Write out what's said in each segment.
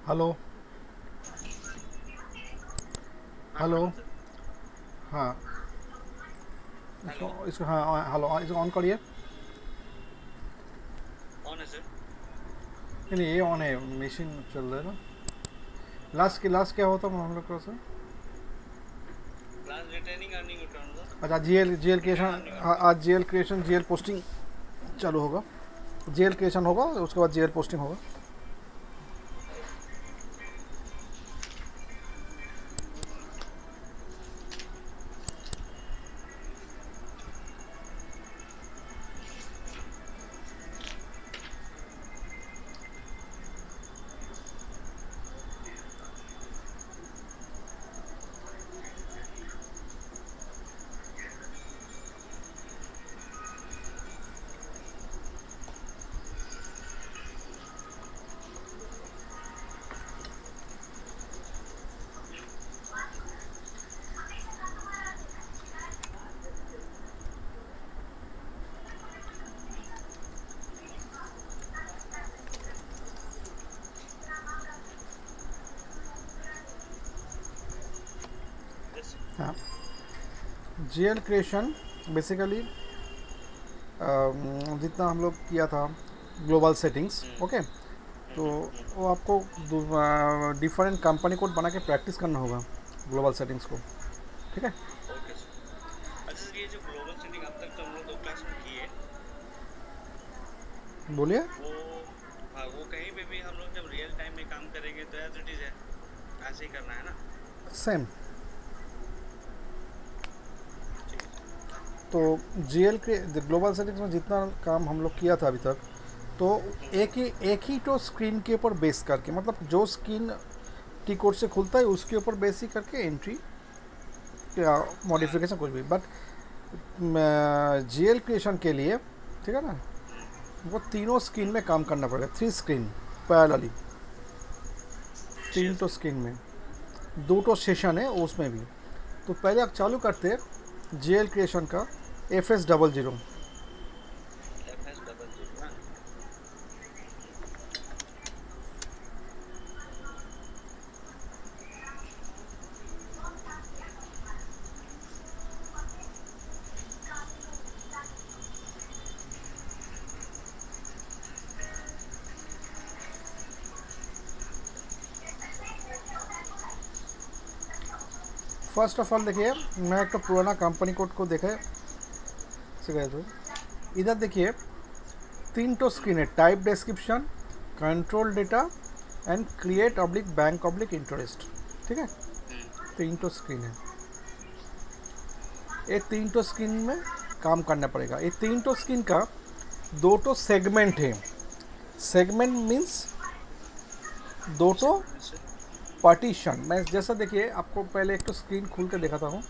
Hello. हाँ hello. प्रणाम sir. हाँ, हेलो। इसको हाँ हेलो, इसको ऑन करिए। कौन है सर? नहीं ये ऑन है, मशीन चल रहा है ना। लास्ट क्या होता है हम लोग का sir? Class returning earning return दो। अच्छा, जीएल रिटर्न क्रिएशन। अर्निंग हाँ, रिटर्न। आज जीएल क्रिएशन जीएल पोस्टिंग चालू होगा। जीएल क्रिएशन होगा, उसके बाद जीएल पोस्टिंग होगा। यस। हाँ, जीएल क्रिएशन बेसिकली जितना हम लोग किया था ग्लोबल सेटिंग्स, हम्म ओके। तो हम्म हम्म। वो आपको डिफरेंट कंपनी कोड बना के प्रैक्टिस करना होगा ग्लोबल सेटिंग्स को, ठीक है। Okay sir. अच्छा सर, ये जो ग्लोबल सेटिंग अब तक तो हम लोग 2 क्लास में किए बोलिए। वो, हाँ वो कहीं पे भी हम लोग जब रियल टाइम में काम करेंगे तो एज इट इज है, ऐसे ही करना है ना? सेम। ठीक है सर। तो जीएल के ग्लोबल सेटिंग्स में जितना काम हम लोग किया था अभी तक, तो हम्म। एक ही तो स्क्रीन के ऊपर बेस करके, मतलब जो स्क्रीन टी कोड से खुलता है उसके ऊपर बेस ही करके एंट्री या हाँ। मॉडिफिकेशन कुछ भी। बट जीएल क्रिएशन के लिए, ठीक है ना, हम्म वो तीनों स्क्रीन में काम करना पड़ेगा, 3 स्क्रीन पैरेलली। श्योर 3 तो सर। स्क्रीन में 2 सेशन है उसमें भी। तो पहले आप चालू करते जीएल क्रिएशन का FS00। FS00 ना? फर्स्ट ऑफ ऑल देखिए, मैं एक तो पुराना कंपनी कोड को देखे से गए तो इधर देखिए 3 स्क्रीन है, type description, control data and create oblique bank oblique interest, ठीक है। हम्म 3 स्क्रीन है, ये 3 स्क्रीन में काम करना पड़ेगा। ये 3 स्क्रीन का 2 सेगमेंट है। सेगमेंट मीन्स 2 सेगमेंट में सर। पार्टीशन। मैं जैसा देखिए आपको पहले एक तो स्क्रीन खोल के दिखाता हूँ।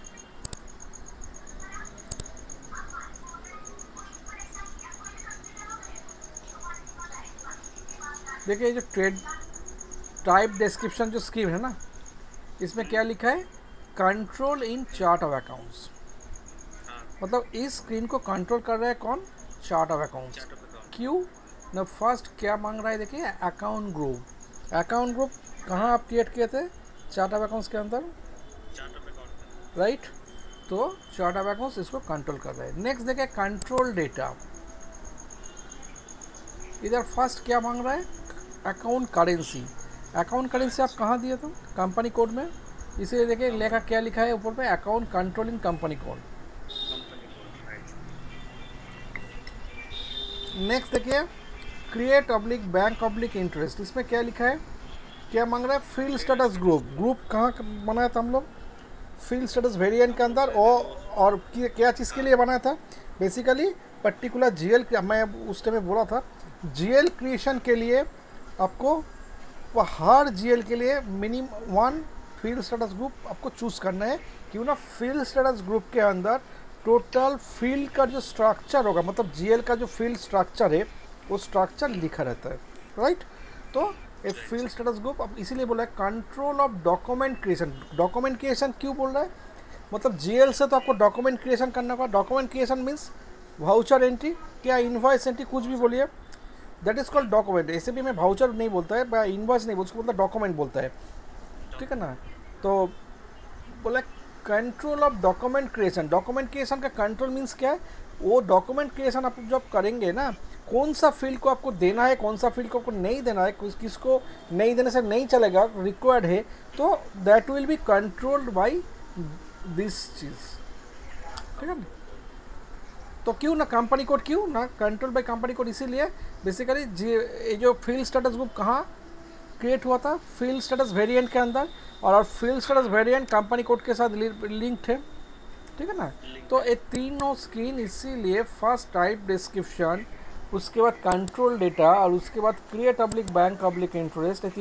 देखिए ये जो ट्रेड टाइप डिस्क्रिप्शन जो स्कीम है ना, इसमें क्या हम्म। लिखा है, control in chart of accounts. हाँ। मतलब इस स्क्रीन को कंट्रोल कर रहा है कौन, chart of accounts. Chart of account. क्यों ना, फर्स्ट क्या मांग रहा है, देखिए अकाउंट ग्रुप। अकाउंट ग्रुप कहाँ हाँ। आप क्रिएट किए थे, चार्ट ऑफ अकाउंट्स के अंदर, चार्ट ऑफ अकाउंट के अंदर। राइट। तो चार्ट ऑफ अकाउंट्स इसको कंट्रोल कर रहा है। नेक्स्ट देखिए कंट्रोल डेटा, इधर फर्स्ट क्या मांग रहा है, अकाउंट करेंसी। अकाउंट करेंसी आप करेंसी। कहाँ दिए थे, कंपनी कोड में। इसीलिए देखिए लेखा कंपनी क्या लिखा है ऊपर पे, account controlling company code. Company code right. Next देखिए create oblique bank oblique interest, इसमें क्या लिखा है, क्या मांग रहा है, फील्ड स्टेटस ग्रुप। ग्रुप कहाँ बनाया था हम लोग, फील्ड स्टेटस वेरिएंट के ग्रुप अंदर। बनाए थे हम लोग। और क्या चीज़ के हाँ। लिए बनाया था, बेसिकली पर्टिकुलर जीएल, मैं उस टाइम में बोला था जीएल क्रिएशन के लिए आपको हर जीएल के लिए मिनिमम 1 फील्ड स्टेटस ग्रुप आपको चूज़ करना है। क्यों ना, फील्ड स्टेटस ग्रुप के अंदर टोटल फील्ड का जो स्ट्रक्चर होगा, मतलब जीएल का जो फील्ड स्ट्रक्चर है वो स्ट्रक्चर लिखा रहता है, राइट। तो a right field sir. Status group अब इसीलिए बोला है control of document creation. Document creation क्यों बोल रहा है, मतलब जीएल से तो आपको डॉक्यूमेंट क्रिएशन करना होगा। Document creation means voucher entry, क्या इनवॉइस एंट्री, कुछ भी बोलिए। That is called document. SAP में वाउचर नहीं बोलता है, या इनवॉइस नहीं बोलता, उसको बोलता डॉक्यूमेंट बोलता है, ठीक है ना। तो बोला control of document creation. Document creation का कंट्रोल मीन्स क्या है, वो डॉक्यूमेंट क्रिएशन आप जब करेंगे ना, कौन सा फील्ड को आपको देना है, कौन सा फील्ड को आपको नहीं देना है, किसको नहीं देने से नहीं चलेगा, रिक्वायर्ड है, तो that will be controlled by this चीज़, ठीक है ना। तो क्यों ना कंपनी कोड, क्यों ना कंट्रोल बाय कंपनी कोड, इसीलिए बेसिकली ये जो फील्ड स्टेटस ग्रुप कहाँ क्रिएट हुआ था, फील्ड स्टेटस वेरिएंट के अंदर, और field status variant company code के साथ लिंक्ड है, ठीक है ना। तो ये तीनों स्क्रीन, इसीलिए फर्स्ट टाइप डिस्क्रिप्शन, उसके बाद कंट्रोल डेटा, और उसके बाद create oblique bank oblique interest, ये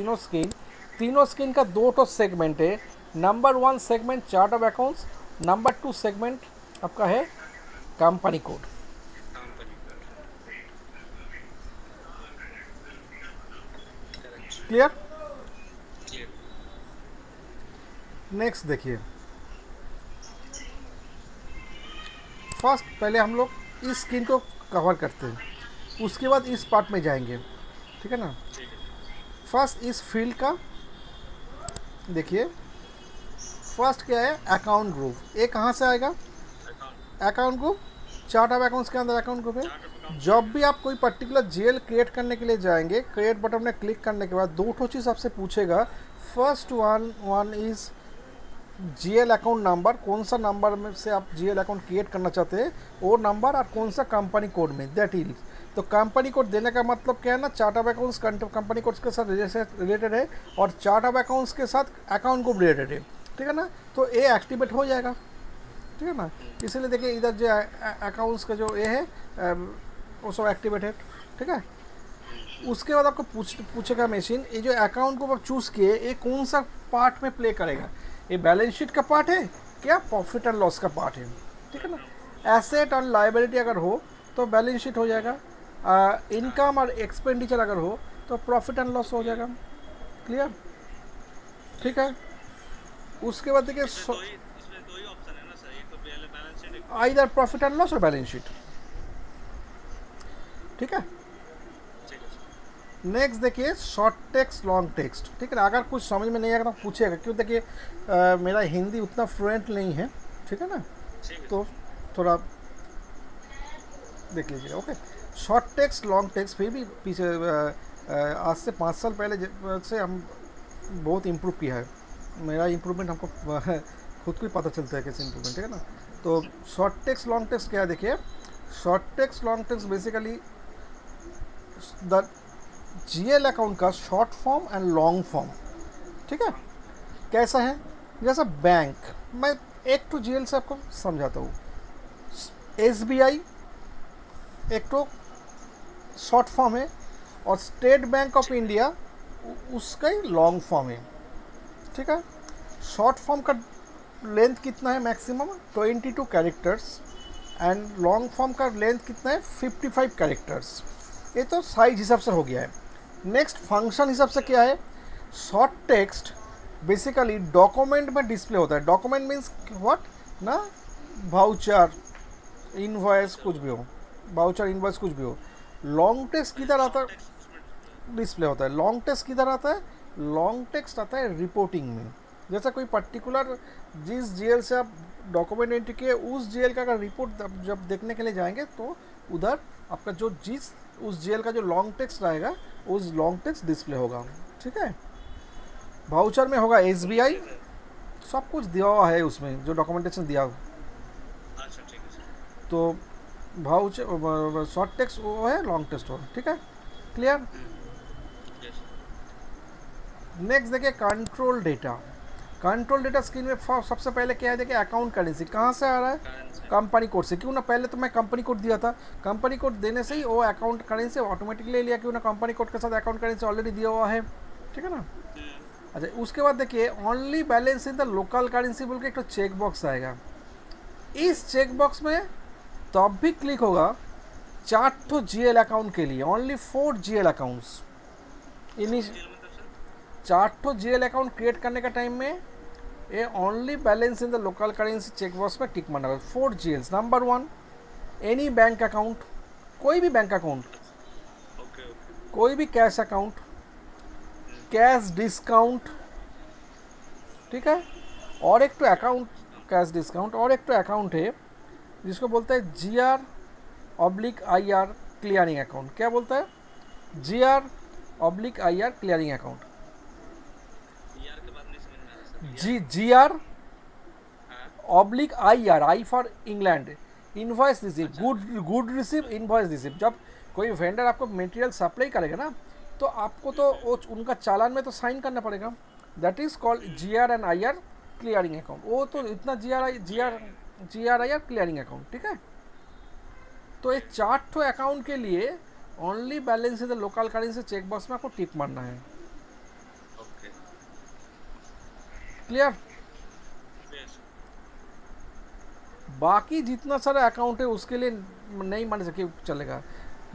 तीनों स्क्रीन का 2 सेगमेंट है। Number 1 segment chart of accounts, number 2 segment आपका है कंपनी कोड। क्लियर? नेक्स्ट देखिए, फर्स्ट पहले हम लोग इस स्क्रीन को कवर करते हैं, उसके बाद इस पार्ट में जाएंगे, ठीक है ना। फर्स्ट इस फील्ड का देखिए, फर्स्ट क्या है, अकाउंट ग्रुप। ये कहाँ से आएगा, account group, chart of accounts के अंदर अकाउंट ग्रुप है। जब भी आप कोई पर्टिकुलर जीएल क्रिएट करने के लिए जाएंगे, क्रिएट बटन में क्लिक करने के बाद 2 चीज़ आपसे पूछेगा। First one is GL account number, कौन सा नंबर में से आप जीएल अकाउंट क्रिएट करना चाहते हैं वो नंबर, और कौन सा कंपनी कोड में, दैट इज। तो कंपनी कोड देने का मतलब क्या है ना, chart of accounts company code के साथ रिलेटेड है, और चार्ट ऑफ अकाउंट्स के साथ अकाउंट ग्रुप रिलेटेड है, ठीक है ना। तो ये एक्टिवेट हो जाएगा, ठीक है ना। इसीलिए देखिए इधर जो अकाउंट्स का जो ये है वो सब एक्टिवेट है, ठीक है। उसके बाद आपको पूछेगा मशीन, ये जो अकाउंट को आप चूज़ किए, ये कौन सा पार्ट में प्ले करेगा, ये बैलेंस शीट का पार्ट है क्या, प्रॉफिट एंड लॉस का पार्ट है, ठीक है ना। एसेट और लायबिलिटी अगर हो तो बैलेंस शीट हो जाएगा, इनकम और एक्सपेंडिचर अगर हो तो प्रॉफिट एंड लॉस हो जाएगा। क्लियर, ठीक है। उसके बाद देखिए आइदर प्रॉफिट एंड लॉस और बैलेंस शीट, ठीक है। नेक्स्ट देखिए शॉर्ट टेक्स्ट लॉन्ग टेक्स्ट, ठीक है ना। अगर कुछ समझ में नहीं आएगा तो पूछेगा, क्यों, देखिए मेरा हिंदी उतना फ्लुएंट नहीं है, ठीक है ना, तो थोड़ा देख लीजिएगा, okay. Short text long text फिर भी पीछे आज से 5 साल पहले से हम बहुत इम्प्रूव किया है। मेरा इम्प्रूवमेंट हमको खुद को ही पता चलता है कैसे इम्प्रूवमेंट, ठीक है ना। तो शॉर्ट टेक्स्ट लॉन्ग टेक्स्ट क्या है, देखिए short text long text basically the GL account का short form and long form, ठीक है। कैसा है, जैसा बैंक, मैं एक तो जीएल से आपको समझाता हूँ। एसबीआई एक तो शॉर्ट फॉर्म है, और स्टेट बैंक ऑफ इंडिया उसका ही लॉन्ग फॉर्म है, ठीक है। शॉर्ट फॉर्म का लेंथ कितना है, maximum 22 characters, and long form का लेंथ कितना है, 55 कैरेक्टर्स। ये तो साइज हिसाब से हो गया है। नेक्स्ट फंक्शन हिसाब से क्या है, शॉर्ट टेक्स्ट बेसिकली डॉक्यूमेंट में डिस्प्ले होता है। डॉक्यूमेंट मीन्स व्हाट ना, वाउचर इनवॉइस कुछ भी हो, वाउचर इनवॉइस कुछ भी हो। लॉन्ग टेक्स्ट किधर आता है, डिस्प्ले होता है। लॉन्ग टेक्स्ट किधर आता है, लॉन्ग टेक्स्ट आता है रिपोर्टिंग में। जैसा कोई पर्टिकुलर जिस जीएल से आप डॉक्यूमेंट एंट्री किए, उस जीएल का अगर रिपोर्ट जब देखने के लिए जाएंगे तो उधर आपका जो जिस उस जीएल का जो लॉन्ग टेक्स्ट रहेगा उस लॉन्ग टेक्स्ट डिस्प्ले होगा, ठीक है। वाउचर में होगा एसबीआई, सब कुछ दिया हुआ है उसमें जो डॉक्यूमेंटेशन दिया हुआ। अच्छा ठीक है। तो वाउचर शॉर्ट टेक्स्ट वो है, लॉन्ग टेक्स्ट हो, ठीक है। क्लियर। नेक्स्ट देखिए control data. Control data screen में सबसे पहले क्या है, देखिए अकाउंट करेंसी कहाँ से आ रहा है, कंपनी कोड से। क्यों ना, पहले तो मैं कंपनी कोड दिया था, कंपनी कोड देने से ही वो अकाउंट करेंसी ऑटोमेटिकली ले लिया, क्यों ना कंपनी कोड के साथ अकाउंट करेंसी ऑलरेडी दिया हुआ है, ठीक है ना। अच्छा, उसके बाद देखिए only balance in the local currency बोल के एक तो चेक बॉक्स आएगा। इस चेक बॉक्स में तब भी क्लिक होगा 4 जीएल अकाउंट के लिए, only 4 GL accounts. In 4 GL account create करने का टाइम में ये only balance in the local currency check box में टिक मारना होगा। 4 GLs. Number 1 any bank account, कोई भी बैंक अकाउंट, कोई भी कैश अकाउंट, कैश डिस्काउंट, ठीक है, और एक तो अकाउंट कैश डिस्काउंट, और एक तो अकाउंट है जिसको बोलते हैं GR/IR क्लियरिंग अकाउंट। क्या बोलता है? GR/IR clearing account. यार के बाद नहीं समझ में आ रहा sir. GR/IR, I for England, invoice receive, good receive, invoice receive. जब कोई वेंडर आपको मटेरियल सप्लाई करेगा ना, तो आपको तो वो उनका चालान में तो साइन करना पड़ेगा। That is called GR/IR clearing account. वो तो इतना GR/IR क्लियरिंग अकाउंट, ठीक है। तो ये 4 ठो अकाउंट के लिए only balance in the local currency check box में आपको टिक मारना है। Okay, clear? यस। बाकी जितना सारा अकाउंट है उसके लिए नहीं मान सके चलेगा।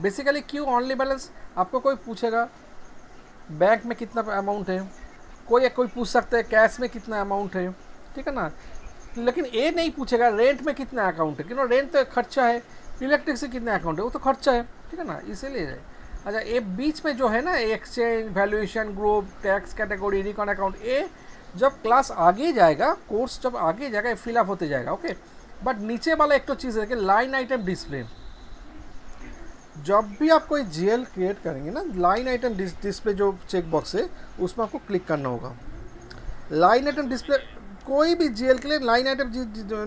बेसिकली क्यों ओनली बैलेंस? आपको कोई पूछेगा बैंक में कितना अमाउंट है, कोई पूछ सकता है कैश में कितना अमाउंट है, ठीक है ना, लेकिन ये नहीं पूछेगा रेंट में कितना अकाउंट है, क्योंकि रेंट तो खर्चा है, इलेक्ट्रिक कितना अकाउंट है वो तो खर्चा है, ठीक है ना, इसीलिए। अच्छा, ये बीच में जो है ना exchange, valuation, group, tax category, recon account, ये जब क्लास आगे जाएगा, कोर्स जब आगे जाएगा, फिलअप होते जाएगा, ओके। बट नीचे वाला एक तो चीज़ है कि लाइन आइटम डिस्प्ले। जब भी आप कोई GL क्रिएट करेंगे ना, लाइन आइटम डिस्प्ले जो चेक बॉक्स है उसमें आपको क्लिक करना होगा। लाइन आइटम डिस्प्ले कोई भी GL के लिए लाइन आइटम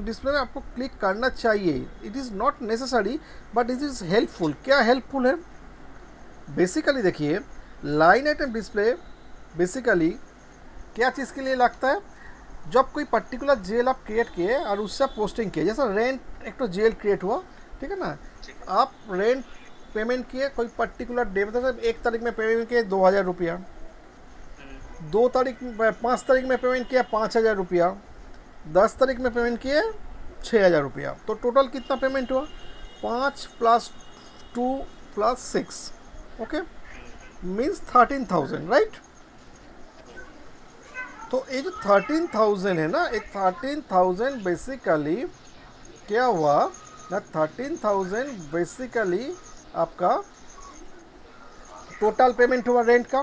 डिस्प्ले में आपको क्लिक करना चाहिए। It is not necessary but it is helpful. क्या हेल्पफुल है? बेसिकली देखिए, लाइन आइटम डिस्प्ले बेसिकली क्या चीज़ के लिए लगता है? जब कोई पर्टिकुलर GL आप क्रिएट किए और उससे आप पोस्टिंग किए, जैसा रेंट एक तो GL क्रिएट हुआ, ठीक है ना, आप रेंट पेमेंट किए कोई पर्टिकुलर डे, मतलब 1 तारीख में पेमेंट किए 2000 रुपया, 5 तारीख में पेमेंट किया 5000 रुपया, 10 तारीख में पेमेंट किए 6000 रुपया। तो टोटल कितना पेमेंट हुआ? 5 + 2 + 6, ओके, मीन्स 13,000, राइट। तो ये जो 13,000 है ना, एक 13,000 बेसिकली क्या हुआ ना, 13,000 बेसिकली आपका टोटल पेमेंट हुआ रेंट का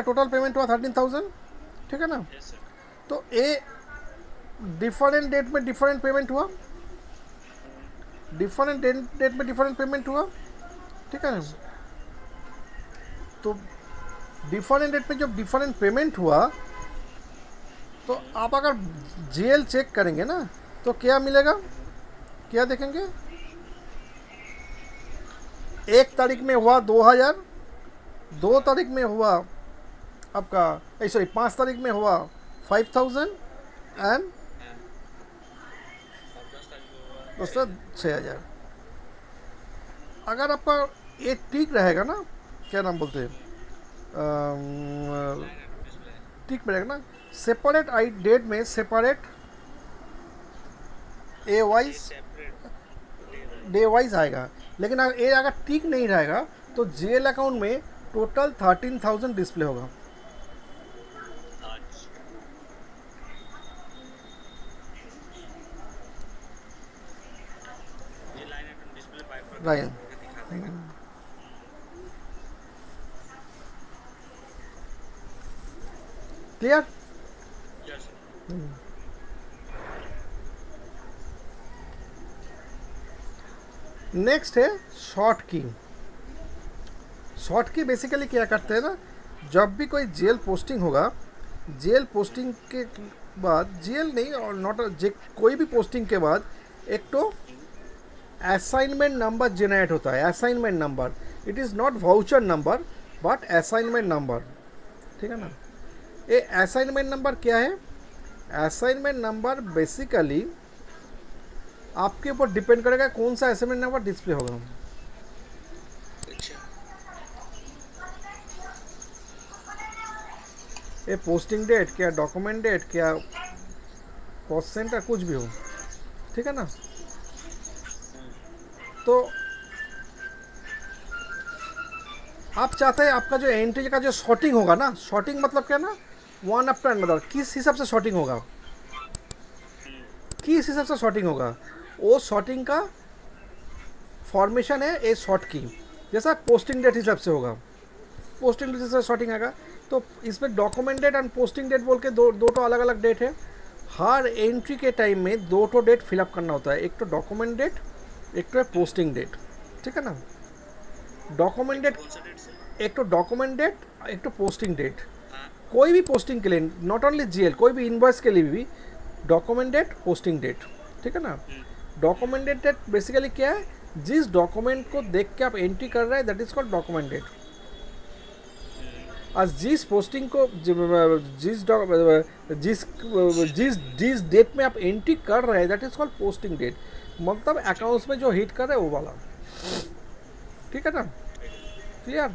टोटल पेमेंट हुआ 13,000, ठीक है ना। Yes sir. तो ये डिफरेंट डेट में डिफरेंट पेमेंट हुआ, डिफरेंट डेट में डिफरेंट पेमेंट हुआ, ठीक है ना। तो डिफरेंट डेट में जब डिफरेंट पेमेंट हुआ, तो आप अगर GL चेक करेंगे ना, तो क्या मिलेगा, क्या देखेंगे? 1 तारीख में हुआ 2000, 2 तारीख में हुआ आपका 5 तारीख में हुआ 5000 एंड दोस्तों 6000। अगर आपका ये ठीक रहेगा ना, क्या नाम बोलते हैं, ठीक रहेगा ना, सेपरेट डेट में सेपरेट डे वाइज आएगा। लेकिन अगर ये अगर ठीक नहीं रहेगा तो GL अकाउंट में टोटल 13,000 डिस्प्ले होगा। ये line item display bye right, दिखाता है। क्लियर? Yes sir. नेक्स्ट है शॉर्ट की। शॉर्ट की बेसिकली क्या करते हैं ना, जब भी कोई GL पोस्टिंग होगा, GL पोस्टिंग के बाद, GL नहीं और नॉट कोई भी पोस्टिंग के बाद एक तो असाइनमेंट नंबर जनरेट होता है। Assignment number, it is not voucher number but assignment number, ठीक है ना। ये असाइनमेंट नंबर क्या है? असाइनमेंट नंबर बेसिकली आपके ऊपर डिपेंड करेगा कौन सा असाइनमेंट नंबर डिस्प्ले होगा। अच्छा, ये पोस्टिंग डेट, क्या डॉक्यूमेंट डेट, क्या कॉस्ट सेंटर, कुछ भी हो, ठीक है ना। तो आप चाहते हैं आपका जो एंट्री का जो शॉर्टिंग होगा ना, शॉर्टिंग मतलब क्या ना, वन आफ्टर अनदर, किस हिसाब से शॉर्टिंग होगा, किस हिसाब से शॉर्टिंग होगा, वो शॉर्टिंग का फॉर्मेशन है ए शॉर्ट की। जैसा पोस्टिंग डेट हिसाब से होगा, पोस्टिंग डेट से शॉर्टिंग आएगा। तो इसमें document date and posting date बोल के दो तो अलग अलग डेट है। हर एंट्री के टाइम में दो तो डेट फिलअप करना होता है, एक तो डॉक्यूमेंट डेट, एक तो है पोस्टिंग डेट, ठीक है ना। डॉक्यूमेंट डेट, कौन सा डेट से? एक तो डॉक्यूमेंट डेट, एक तो पोस्टिंग डेट। हाँ। कोई भी पोस्टिंग के लिए, नॉट ओनली जीएल, कोई भी इनवॉइस के लिए भी डॉक्यूमेंट डेट, पोस्टिंग डेट, ठीक है ना। डॉक्यूमेंट डेट बेसिकली क्या है, जिस डॉक्यूमेंट को देख के आप एंट्री कर रहे हैं that is called document date. और जिस पोस्टिंग को जिस डेट में आप एंट्री कर रहे हैं that is called posting date, मतलब अकाउंट्स में जो हिट कर रहे हैं वो वाला, ठीक है ना। Clear.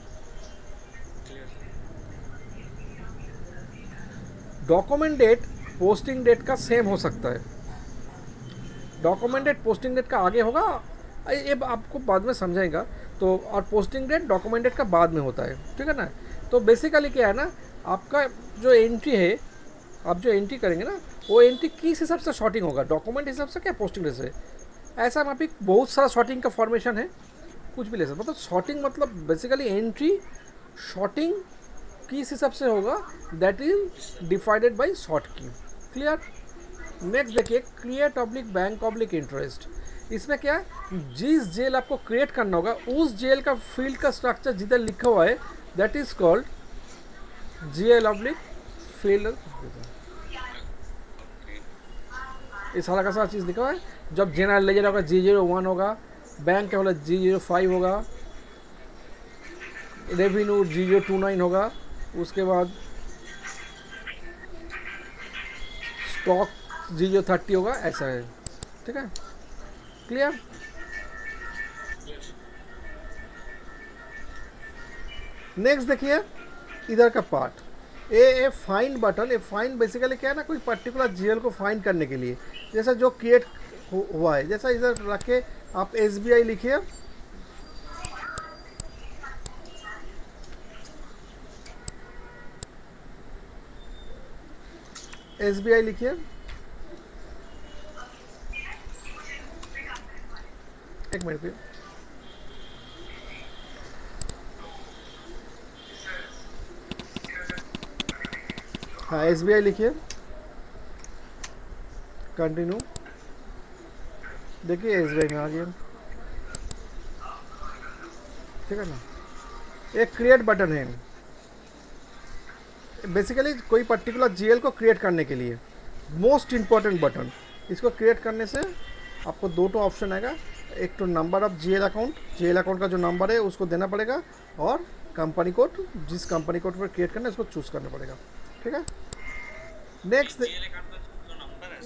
Document date posting date का सेम हो सकता है, डॉक्यूमेंट डेट पोस्टिंग डेट का आगे होगा, ये आपको बाद में समझाएगा। तो और पोस्टिंग डेट डॉक्यूमेंट डेट का बाद में होता है, ठीक है ना। तो बेसिकली क्या है ना, आपका जो एंट्री है, आप जो एंट्री करेंगे ना वो एंट्री किस हिसाब से शॉर्टिंग होगा, डॉक्यूमेंट हिसाब से क्या पोस्टिंग डेट से। ऐसा वहाँ पे बहुत सारा शॉर्टिंग का फॉर्मेशन है, कुछ भी ले सकते, मतलब शॉर्टिंग मतलब बेसिकली एंट्री शॉर्टिंग किस हिसाब से होगा that is divided by short की। क्लियर। नेक्स्ट देखिए, create oblique bank oblique interest. इसमें क्या है, जिस जेल आपको क्रिएट करना होगा उस जेल का फील्ड का स्ट्रक्चर जिधर लिखा हुआ है that is called GL oblique field. ये सारा का सारा चीज़ लिखा हुआ है। जब जनरल लेजर होगा G01 होगा, बैंक का होगा G05 होगा, रेवेन्यू G029 होगा, उसके बाद स्टॉक G030 होगा, ऐसा है, ठीक है। क्लियर। नेक्स्ट देखिए इधर का पार्ट, ए फाइंड बटन। ए फाइंड बेसिकली क्या है ना, कोई पर्टिकुलर जीएल को फाइंड करने के लिए, जैसा जो क्रिएट हुआ है, जैसा इधर रख के आप SBI लिखिए, SBI लिखिए, एक मिनट पे, हाँ SBI लिखिए, कंटिन्यू। देखिए SBI में आ गया, ठीक है ना। एक क्रिएट बटन है, बेसिकली कोई पर्टिकुलर जीएल को क्रिएट करने के लिए मोस्ट इम्पॉर्टेंट बटन। इसको क्रिएट करने से आपको दो तो ऑप्शन आएगा, एक तो नंबर ऑफ जीएल अकाउंट का जो नंबर है उसको देना पड़ेगा, और कंपनी कोड, जिस कंपनी कोड पर क्रिएट करना है उसको चूज़ करना पड़ेगा, ठीक है। नेक्स्ट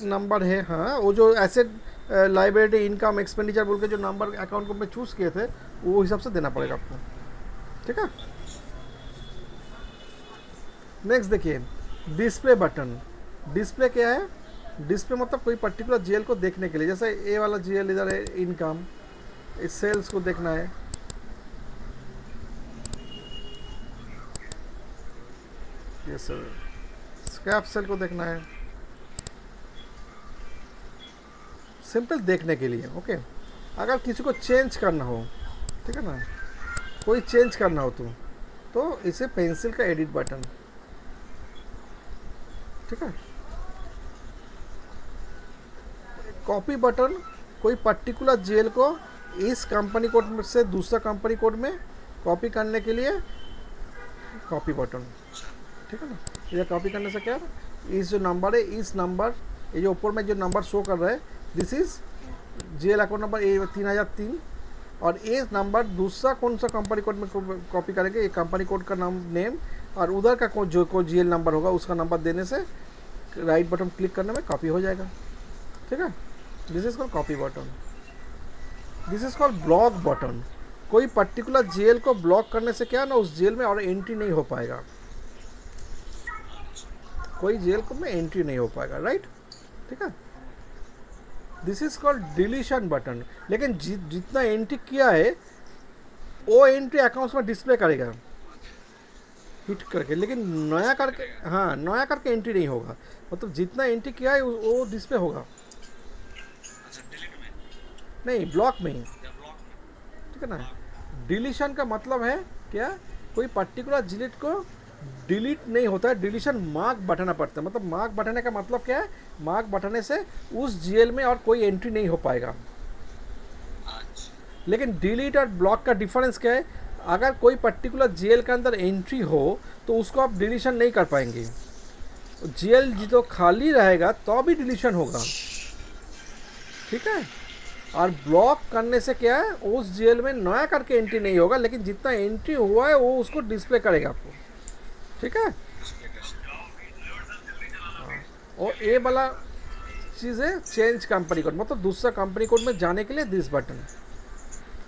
नंबर है, हाँ, वो जो एसेट लाइबिलिटी इनकम एक्सपेंडिचर बोल के जो नंबर अकाउंट को में चूज़ किए थे वो हिसाब से देना पड़ेगा आपको, ठीक है। नेक्स्ट देखिए डिस्प्ले बटन। डिस्प्ले क्या है, डिस्प्ले मतलब कोई पर्टिकुलर जीएल को देखने के लिए, जैसे ए वाला जीएल इधर है इनकम, इस सेल्स को देखना है, ये सर स्क्रैप सेल को देखना है, सिंपल देखने के लिए, ओके। अगर किसी को चेंज करना हो, ठीक है ना, कोई चेंज करना हो तो इसे पेंसिल का एडिट बटन, ठीक है। कॉपी बटन, कोई पर्टिकुलर जीएल को इस कंपनी कोड से दूसरा कंपनी कोड में कॉपी करने के लिए कॉपी बटन, ठीक है ना। ये कॉपी करने से क्या है, इस जो नंबर है, इस नंबर, ये जो ऊपर में जो नंबर शो कर रहा है this is GL account number A3003, और ये नंबर दूसरा कौन सा कंपनी कोड में कॉपी करेंगे, ये कंपनी कोड का नाम नेम, और उधर का जो कोई जीएल नंबर होगा उसका नंबर देने से राइट बटन क्लिक करने में कॉपी हो जाएगा, ठीक है। This is called copy button. This is called block button. कोई पर्टिकुलर जेल को ब्लॉक करने से क्या ना, उस जेल में और एंट्री नहीं हो पाएगा, कोई जेल को में एंट्री नहीं हो पाएगा, राइट, ठीक है। This is called deletion button. लेकिन जितना एंट्री किया है वो एंट्री अकाउंट्स में डिस्प्ले करेगा हिट करके, लेकिन नया करके, हाँ, नया करके एंट्री नहीं होगा, मतलब जितना एंट्री किया है वो डिस्प्ले होगा, अच्छा डिलीट में नहीं ब्लॉक में ही, या ब्लॉक में? ठीक है ना। डिलीशन का मतलब है क्या, कोई पर्टिकुलर जिलेट को डिलीट नहीं होता है, डिलीशन मार्क बटाना पड़ता है। मतलब मार्क बटाने का मतलब क्या है, मार्क बटाने से उस जीएल में और कोई एंट्री नहीं हो पाएगा। लेकिन डिलीट और ब्लॉक का डिफरेंस क्या है, अगर कोई पर्टिकुलर जीएल के अंदर एंट्री हो तो उसको आप डिलीशन नहीं कर पाएंगे। जीएल जो खाली रहेगा तो भी डिलीशन होगा, ठीक है। और ब्लॉक करने से क्या है, उस जीएल में नया करके एंट्री नहीं होगा, लेकिन जितना एंट्री हुआ है वो उसको डिस्प्ले करेगा आपको, ठीक है। और ये वाला चीज़ है चेंज कंपनी कोड, मतलब दूसरा कंपनी कोड में जाने के लिए दिस बटन,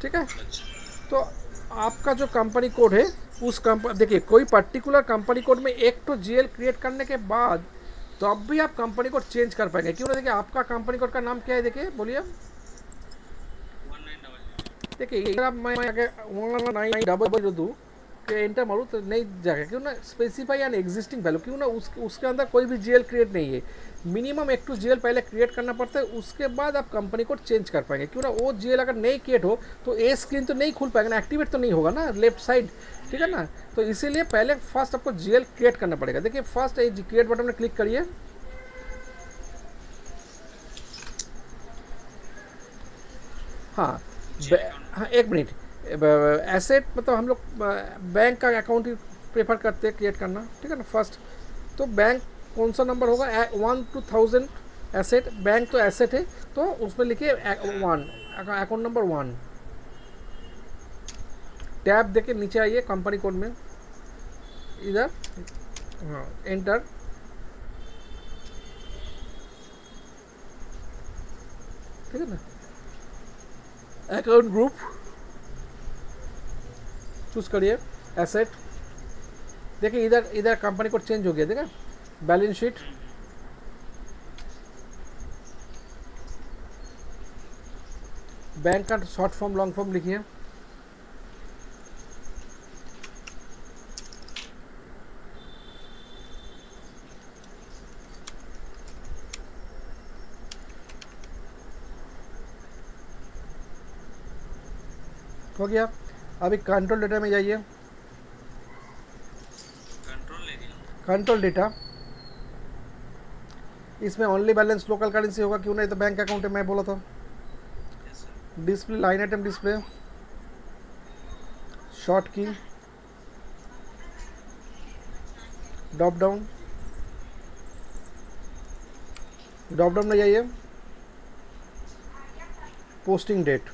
ठीक है। तो आपका जो कंपनी कोड है उस कंपनी, देखिए कोई पर्टिकुलर कंपनी कोड में एक तो जीएल क्रिएट करने के बाद तो अब भी आप कंपनी कोड चेंज कर पाएंगे। क्यों ना, देखिए आपका कंपनी कोड का नाम क्या है, देखिए बोलिए। देखिए अगर मैं 1900 दूँ कि एंटर मारूँ तो नहीं जाएगा, क्यों ना, स्पेसिफाई एन एग्जिस्टिंग वैल्यू, क्यों ना उसके अंदर कोई भी जीएल क्रिएट नहीं है। मिनिमम एक टू जीएल पहले क्रिएट करना पड़ता है, उसके बाद आप कंपनी कोड चेंज कर पाएंगे। क्यों ना, वो जीएल अगर नहीं क्रिएट हो तो ए स्क्रीन तो नहीं खुल पाएगा ना, एक्टिवेट तो नहीं होगा ना लेफ्ट साइड, ठीक है ना। तो इसीलिए पहले फर्स्ट आपको जीएल क्रिएट करना पड़ेगा। देखिए फर्स्ट क्रिएट बटन में क्लिक करिए, हाँ हाँ एक मिनट, एसेट मतलब हम लोग बैंक का अकाउंट ही प्रेफर करते हैं क्रिएट करना, ठीक है ना। फर्स्ट तो बैंक कौन सा नंबर होगा, 1 to 1000 एसेट, बैंक तो एसेट है तो उसमें लिखिए 1, अकाउंट नंबर 1। टैब देके नीचे आइए कंपनी कोड में, इधर हाँ एंटर, ठीक है ना। अकाउंट ग्रुप चूज करिए, एसेट, देखिए इधर कंपनी कोड चेंज हो गया, देखा। बैलेंस शीट, बैंक का शॉर्ट फॉर्म लॉन्ग फॉर्म लिखिए, हो गया। अभी कंट्रोल डेटा में जाइए, कंट्रोल डेटा, इसमें ओनली बैलेंस लोकल करेंसी होगा, क्यों नहीं तो बैंक अकाउंट है, मैं बोला था। Display line item display, sort की, ड्रॉप डाउन में जाइए, posting date,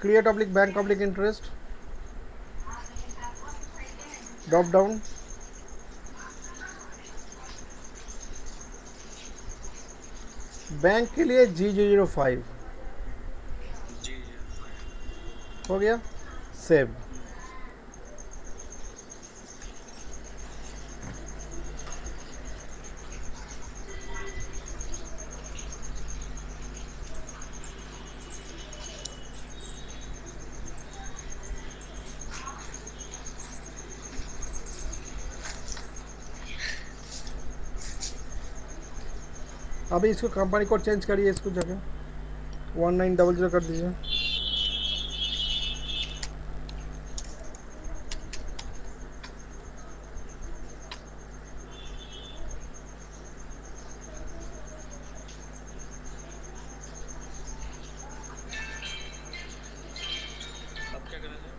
create oblique bank oblique interest, drop down, bank के लिए G005 हो गया, सेव। अभी इसको कंपनी कोड चेंज करिए, इसको जगह 1900 कर दीजिए। अब क्या करना है?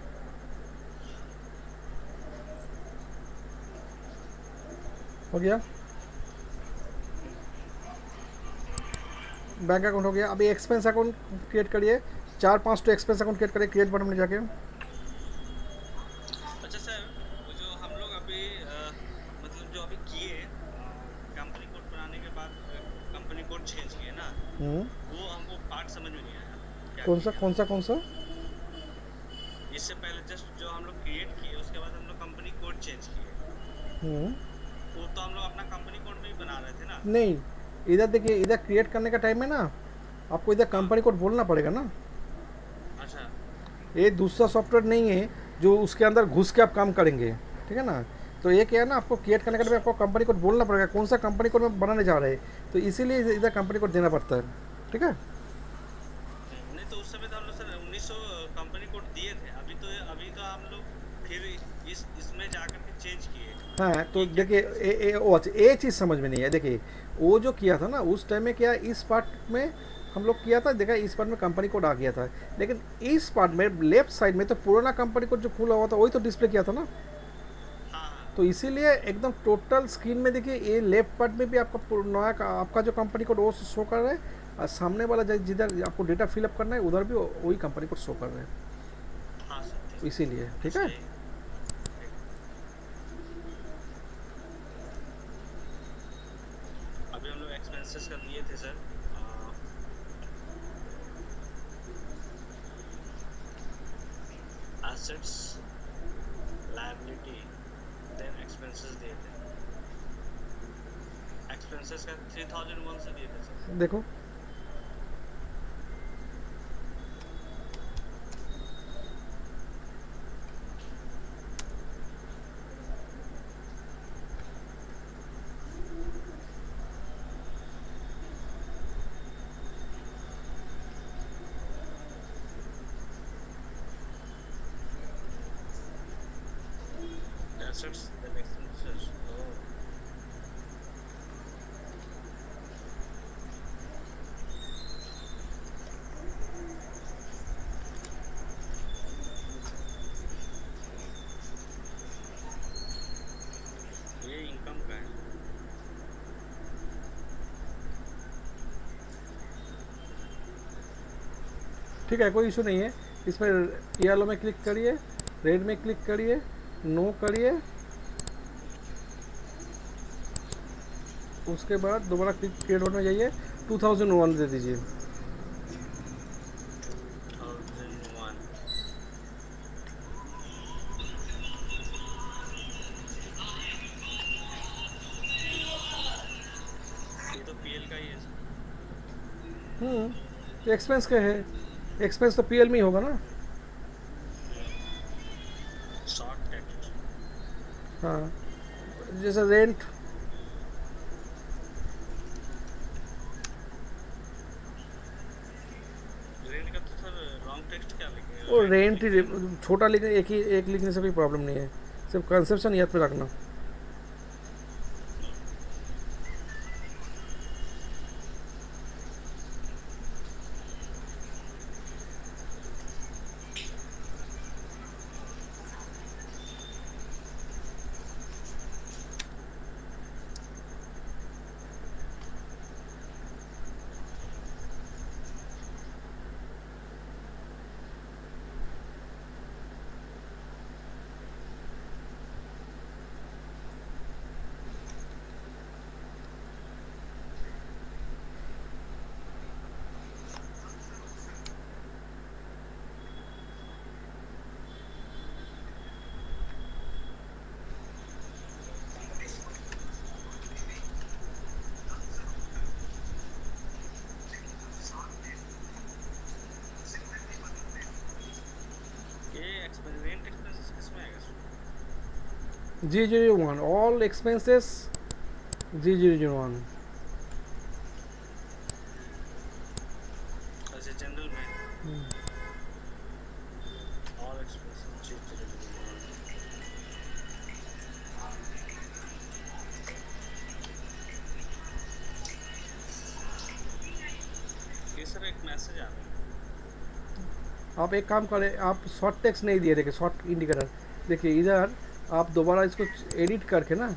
हो गया, बैंक अकाउंट हो गया। अभी एक्सपेंस अकाउंट क्रिएट करिए, 4-5 तो एक्सपेंस अकाउंट क्रिएट करिए, क्रिएट बटन में जाके। अच्छा सर, वो जो हम लोग अभी मतलब जो अभी किए कंपनी कोड बनाने के बाद कंपनी कोड चेंज किए ना, वो हमको पार्ट समझ में नहीं आया। क्या कौन सा इससे पहले जस्ट जो हम लोग क्रिएट किए उसके बाद हम लोग कंपनी कोड चेंज किए, वो तो हम लोग अपना कंपनी कोड में ही बना रहे थे ना। नहीं, इधर देखिए, इधर क्रिएट करने का टाइम है ना, आपको इधर कंपनी कोड बोलना पड़ेगा ना। अच्छा, ये दूसरा सॉफ्टवेयर नहीं है जो उसके अंदर घुस के आप काम करेंगे, ठीक है ना। तो ये क्या है ना, आपको क्रिएट करने के टाइम आपको कंपनी कोड बोलना पड़ेगा, कौन सा कंपनी कोड में बनाने जा रहे हैं, तो इसीलिए इधर कंपनी कोड देना पड़ता है, ठीक है। नहीं तो समय तो हम लोग सर 1900 कंपनी कोड दिए थे, अभी तो हम लोग फिर इसमें जाकर के चेंज किए। हाँ तो ये क्या देखिए चीज़ है ए, ए, वो अच्छा, ये चीज़ समझ में नहीं है। देखिए वो जो किया था ना उस टाइम में, क्या इस पार्ट में हम लोग किया था, देखा इस पार्ट में कंपनी कोड आ गया था, लेकिन इस पार्ट में लेफ्ट साइड में तो पुराना कंपनी कोड जो खुला हुआ था वही तो डिस्प्ले किया था ना। सर? हाँ हाँ। तो इसीलिए एकदम टोटल स्क्रीन में देखिए ये लेफ्ट पार्ट में भी आपका नया आपका जो कंपनी कोड वो शो कर रहा है, और सामने वाला जिधर आपको डेटा फिलअप करना है उधर भी वही कंपनी कोड शो कर रहे हैं। हाँ सर, तो इसीलिए ठीक है। सही। ठीक। अभी हम लोग एक्सपेंसेस कर लिए थे sir. Assets, liability, then expenses दिए थे। एक्सपेंसेस का 3001 से दिए थे सर। देखो एसेट्स, देन एक्सपेंसेस। ओह, ये इनकम का है। ठीक है, कोई इशू नहीं है। इसमें येलो में क्लिक करिए, रेड में क्लिक करिए, नो करिए, उसके बाद दोबारा क्रिएट में जाइए, 2001 दे दीजिए। 2001। ये तो पीएल का ही है सर। एक्सपेंस का है, एक्सपेंस तो पीएल में ही होगा ना। Short text. हाँ, जैसे रेंट, रेंट का तो सर लॉन्ग टेक्स्ट क्या लिखेंगे? वो रेंट रेंट ही छोटा लिखने, एक लिखने से कोई प्रॉब्लम नहीं है, सिर्फ कंसेप्शन याद पे रखना। ये रेंट एक्सपेंसेस किसमें आएगा sir? G001 all expenses, G001। अच्छा, जनरल में ऑल एक्सपेंसेस ये सर एक मैसेज आ रहा है। आप एक काम करें, आप शॉर्ट टेक्स्ट नहीं दिए, देखिए शॉर्ट इंडिकेटर, देखिए इधर आप दोबारा इसको एडिट करके ना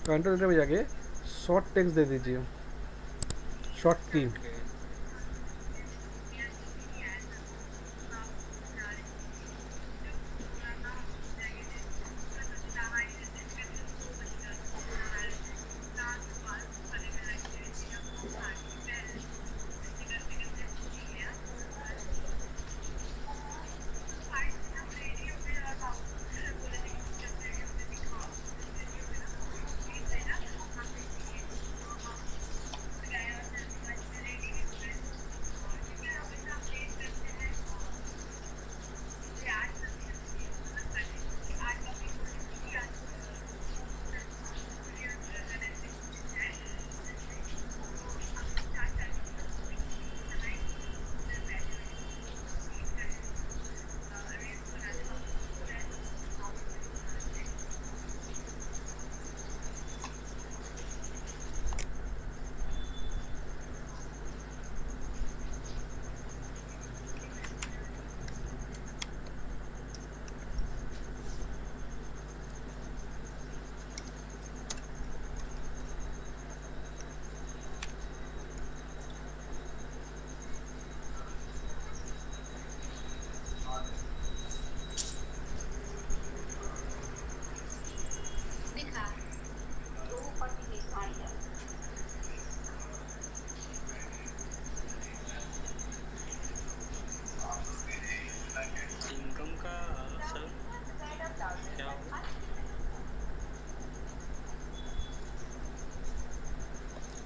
कंट्रोल में जाके शॉर्ट टेक्स्ट दे दीजिए, शॉर्ट की। ओके।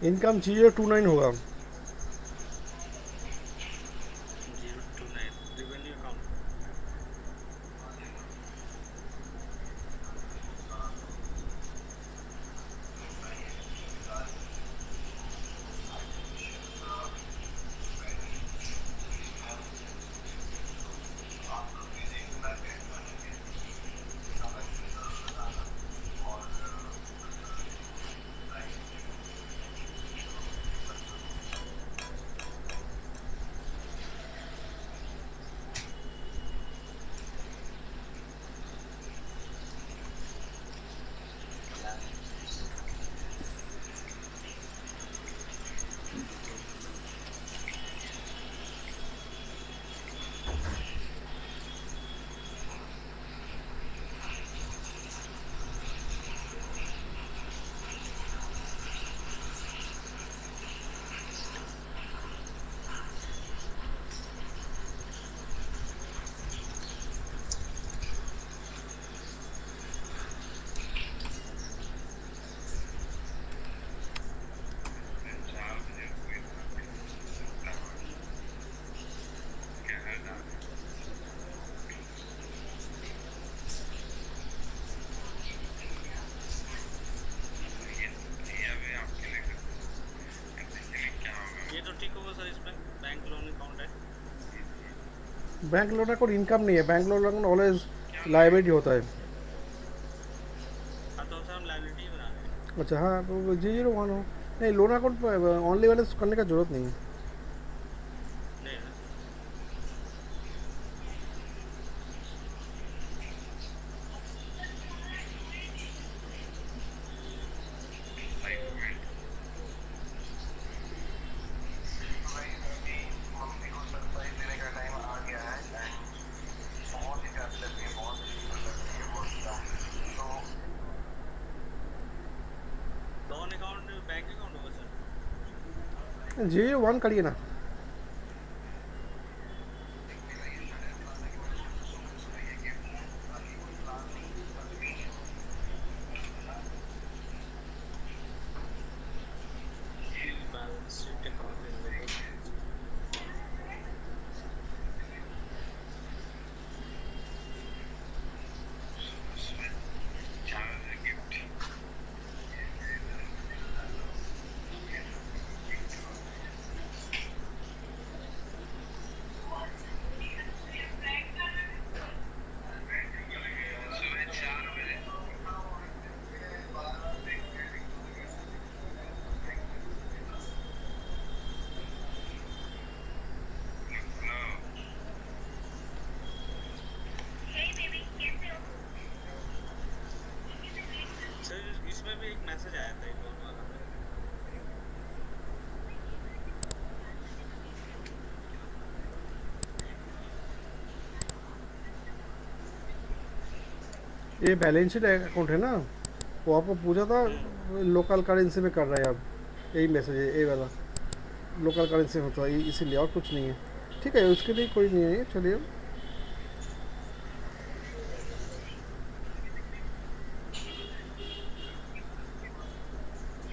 इनकम 029 होगा। 029 रेवेन्यू अकाउंट। ये तो ठीक होगा सर, इसमें बैंक लोन अकाउंट है। बैंक लोन अकाउंट इनकम नहीं है, bank loan account always liability होता है। हाँ तो सर हम लाइबिलिटी ही बना रहे हैं। अच्छा हाँ, तो 001 हो। नहीं, लोन अकाउंट ऑनली बैलेंस करने का जरूरत नहीं है। नहीं है ना। लोन अकाउंट बैंक अकाउंट होगा सर। 001 करिए ना। बैलेंस शीट अकाउंट सर, इसमें भी एक मैसेज आया था लोन वाला। ये बैलेंस शीट अकाउंट है ना, वो आपको पूछा था लोकल करेंसी में कर रहे हैं आप। यही मैसेज है, ये वाला लोकल करेंसी होता है, इसीलिए और कुछ नहीं है। ठीक है, उसके लिए कोई नहीं है। चलिए,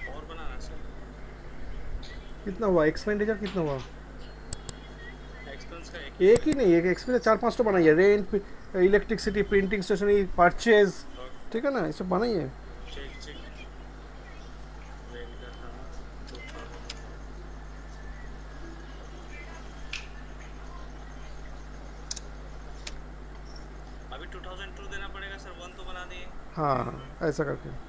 और बनाना सर। कितना हुआ एक्सपेंडिचर, कितना हुआ? एक्सपेंस का एक ही नहीं है, एक्सपेंडिचर 4-5 तो बनाइए। Rent, electricity, printing stationery, purchase, ठीक है ना, ये सब बनाइए। चेक चेक रेंट का था 2000। अभी 2002 देना पड़ेगा सर, 1 तो बना दिए। हाँ, ऐसा करके।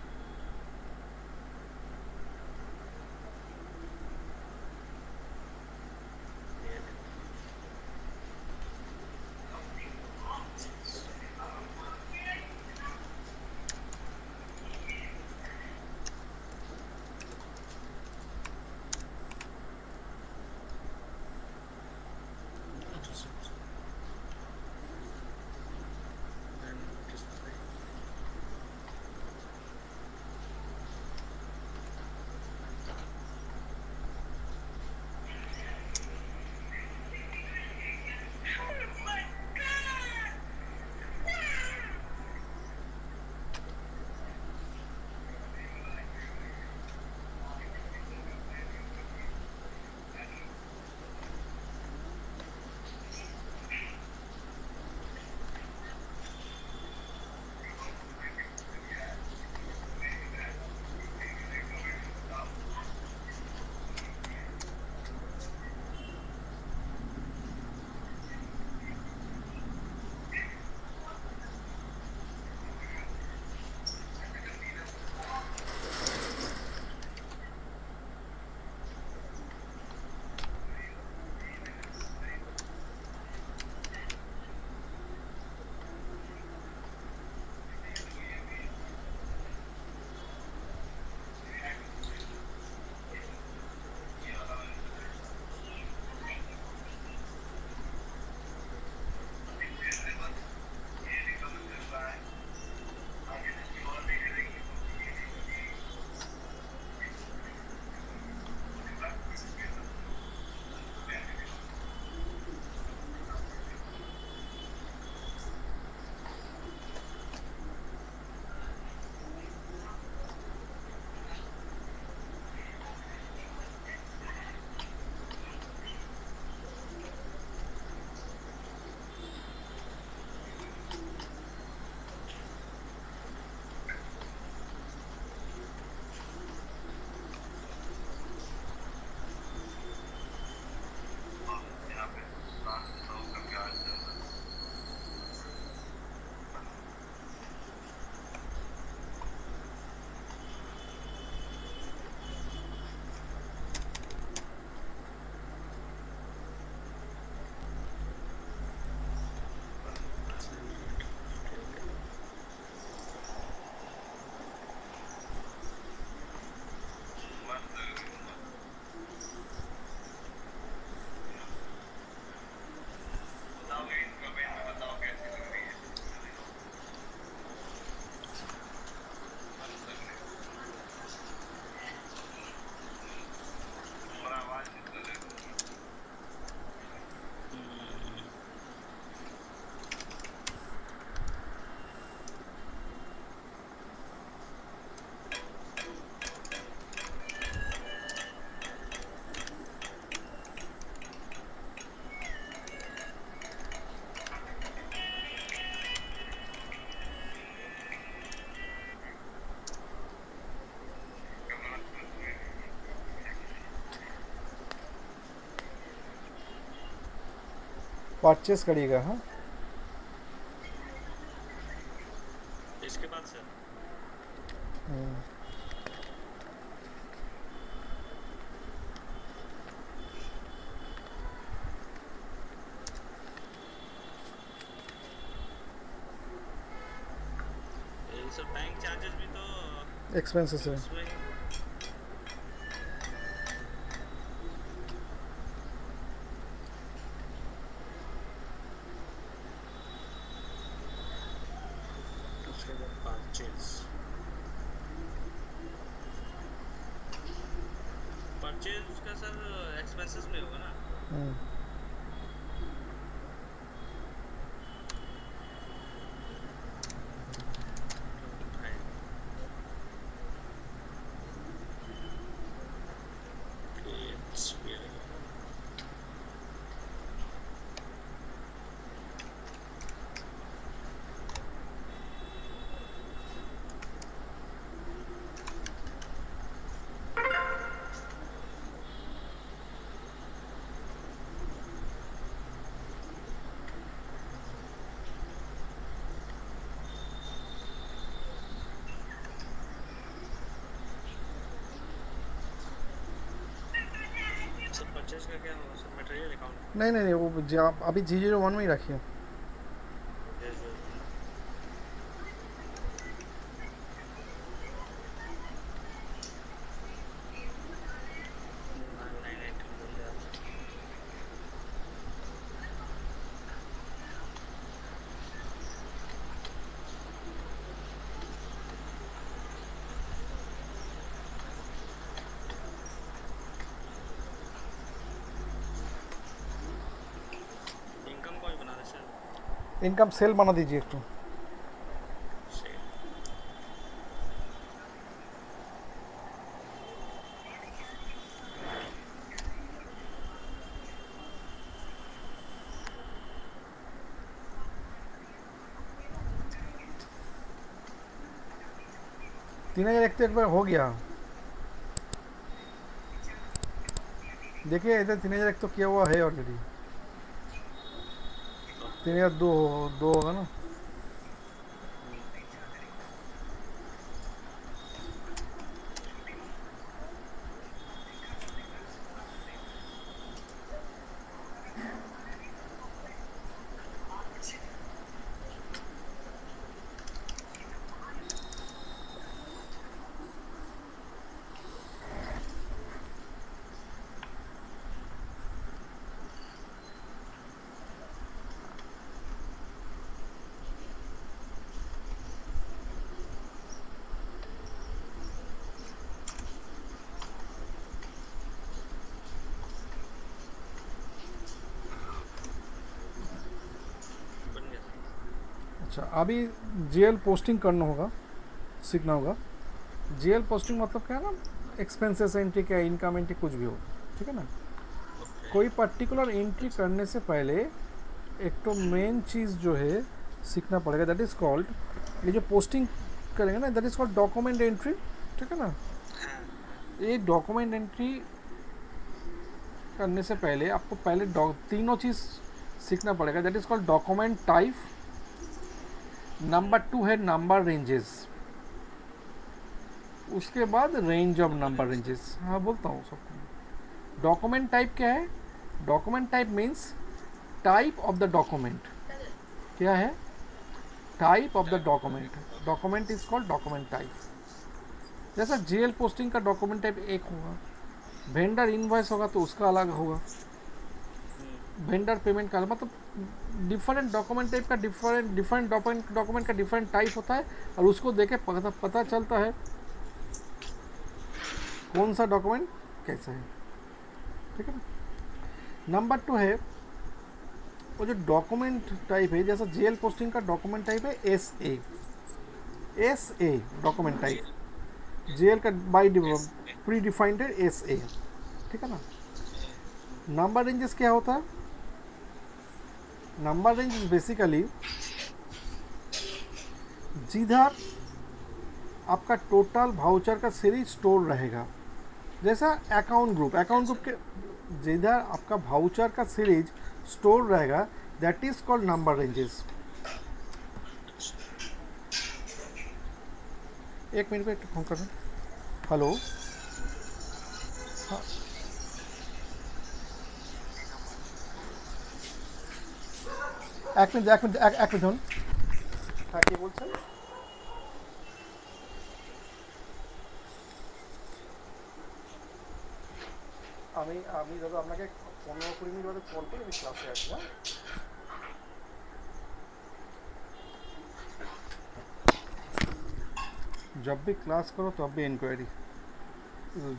परचेस करिएगा। हाँ, इसके बाद सर ये सब बैंक चार्जेस भी तो एक्सपेंसेस है। इसमें ही उसके बाद परचेज उसका सर एक्सपेंसेस में होगा ना। परचेज का क्या होगा सर? मटेरियल अकाउंट नहीं नहीं नहीं, वो आप अभी G01 में ही रखिए। इनकम को भी बना दे सर। इनकम सेल बना दीजिए एक तो। तीन हज़ार एक तो एक बार हो गया। देखिए इधर 3000 एक तो किया हुआ है ऑलरेडी। 3002 दो होगा ना। बन गया सर। अच्छा, अभी GL पोस्टिंग करना होगा, सीखना होगा। GL पोस्टिंग मतलब क्या है ना, एक्सपेंसेस एंट्री क्या, इनकम एंट्री कुछ भी हो, ठीक है ना। कोई पर्टिकुलर एंट्री करने से पहले एक तो मेन चीज़ जो है सीखना पड़ेगा, दैट इज़ कॉल्ड, ये जो पोस्टिंग करेंगे ना, that is called document entry, ठीक है ना। ये डॉक्यूमेंट एंट्री करने से पहले आपको पहले तीनों चीज़ सीखना पड़ेगा, that is called document type. Number 2 है नंबर रेंजेस, उसके बाद रेंज ऑफ नंबर रेंजेस। हाँ बोलता हूँ सबको। डॉक्यूमेंट टाइप क्या है? Document type means type of the document. क्या है? Type of the document. Document is called document type. जैसा GL पोस्टिंग का डॉक्यूमेंट टाइप एक होगा, वेंडर इनवॉइस होगा तो उसका अलग होगा, वेंडर पेमेंट का मतलब डिफरेंट डॉक्यूमेंट टाइप का डिफरेंट डॉक्यूमेंट का डिफरेंट टाइप होता है, और उसको देखे पता चलता है कौन सा डॉक्यूमेंट कैसा है, ठीक है ना। नंबर 2 है वो जो डॉक्यूमेंट टाइप है, जैसा GL पोस्टिंग का डॉक्यूमेंट टाइप है SA डॉक्यूमेंट टाइप। GL का बाई प्री डिफाइंड है SA, ठीक है ना। नंबर रेंजेस क्या होता है? नंबर रेंज बेसिकली जिधर आपका टोटल वाउचर का सीरीज स्टोर रहेगा, जैसा अकाउंट ग्रुप के जिधर आपका वाउचर का सीरीज स्टोर रहेगा, that is called number ranges. एक मिनट में फोन कर रहा हूँ। हेलो, हाँ, एक मिनट ধরুন। হ্যাঁ, কি বলছেন? আমি দাদা আপনাকে 15-20 মিনিট বাদে কল করে আমি ক্লাসে আছি। হ্যাঁ, जब भी क्लास करो तब भी इंक्वायरी,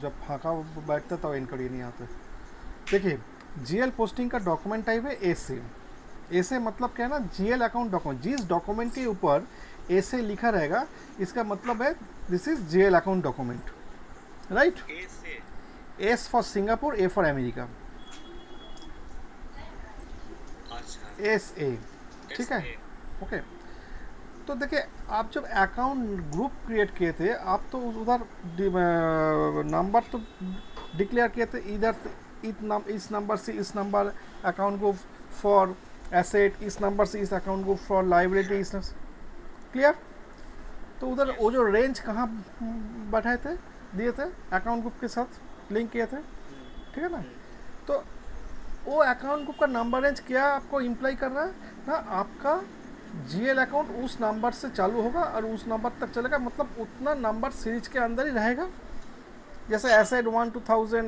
जब फाँका बैठता तब इंक्वायरी नहीं आते। देखिए, जीएल पोस्टिंग का डॉक्यूमेंट टाइप है एसे। एसे मतलब क्या है ना, जीएल अकाउंट डॉक्यूमेंट, जिस डॉक्यूमेंट के ऊपर एसे लिखा रहेगा इसका मतलब है this is GL account document, right. S for Singapore, A for America, S A, ठीक है, ओके। तो देखिए, आप जब अकाउंट ग्रुप क्रिएट किए थे, आप तो उधर नंबर तो डिक्लेयर किए थे, इधर इस नंबर से इस number account group for asset, इस नंबर से इस अकाउंट ग्रुप फॉर लाइबिलिटी, इस क्लियर। तो उधर वो जो रेंज कहाँ बैठाए थे, दिए थे अकाउंट ग्रुप के साथ लिंक किए थे, ठीक है ना। तो वो अकाउंट ग्रुप का नंबर रेंज क्या आपको इम्प्लाई कर रहा है ना, आपका जीएल अकाउंट उस नंबर से चालू होगा और उस नंबर तक चलेगा, मतलब उतना नंबर सीरीज के अंदर ही रहेगा। जैसे एसेट 1 to 1000,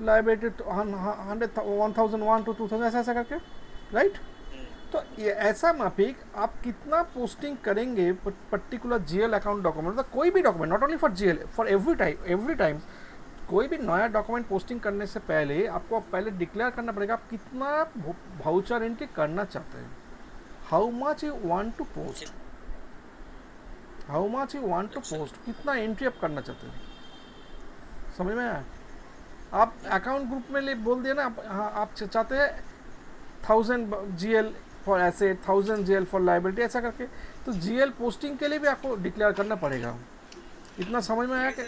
लाइबिलिटी 100, 1001 to 2000, ऐसा करके, राइट। तो ये ऐसा मापिक आप कितना पोस्टिंग करेंगे पर्टिकुलर जीएल अकाउंट डॉक्यूमेंट, मतलब कोई भी document, not only for GL, for every time कोई भी नया डॉक्यूमेंट पोस्टिंग करने से पहले आपको पहले डिक्लेयर करना पड़ेगा आप कितना वाउचर एंट्री करना चाहते हैं, how much you want to post, कितना एंट्री आप करना चाहते हैं, समझ में आया। आप अकाउंट ग्रुप में बोल दिया ना, आप चाहते हैं 1000 GL for asset, 1000 GL for liability, ऐसा करके। तो जीएल पोस्टिंग के लिए भी आपको डिक्लेयर करना पड़ेगा। इतना समझ में आया कि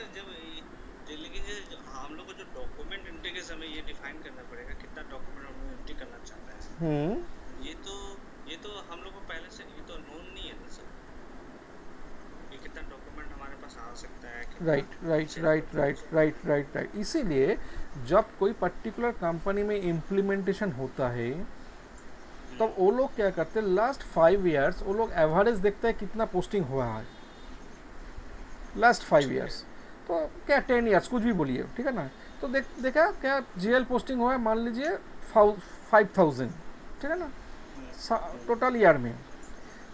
लेकिन हम लोग को जो डॉक्यूमेंट एंट्री के समय ये डिफाइन करना पड़ेगा कितना डॉक्यूमेंट हम लोग एंट्री करना चाहते हैं। ये तो हम लोग को पहले से ये तो नोन नहीं है ना सर, ये कितना डॉक्यूमेंट हमारे पास आ सकता है। राइट। इसीलिए जब कोई पर्टिकुलर कंपनी में इम्प्लीमेंटेशन होता है तो वो लोग क्या करते हैं, लास्ट 5 ईयर्स वो लोग एवरेज देखते हैं कितना पोस्टिंग हुआ है लास्ट 5 ईयर्स, तो क्या 10 ईयर्स कुछ भी बोलिए, ठीक है ना। तो देखा क्या जीएल पोस्टिंग हुआ है, मान लीजिए 5000, ठीक है ना, टोटल ईयर में।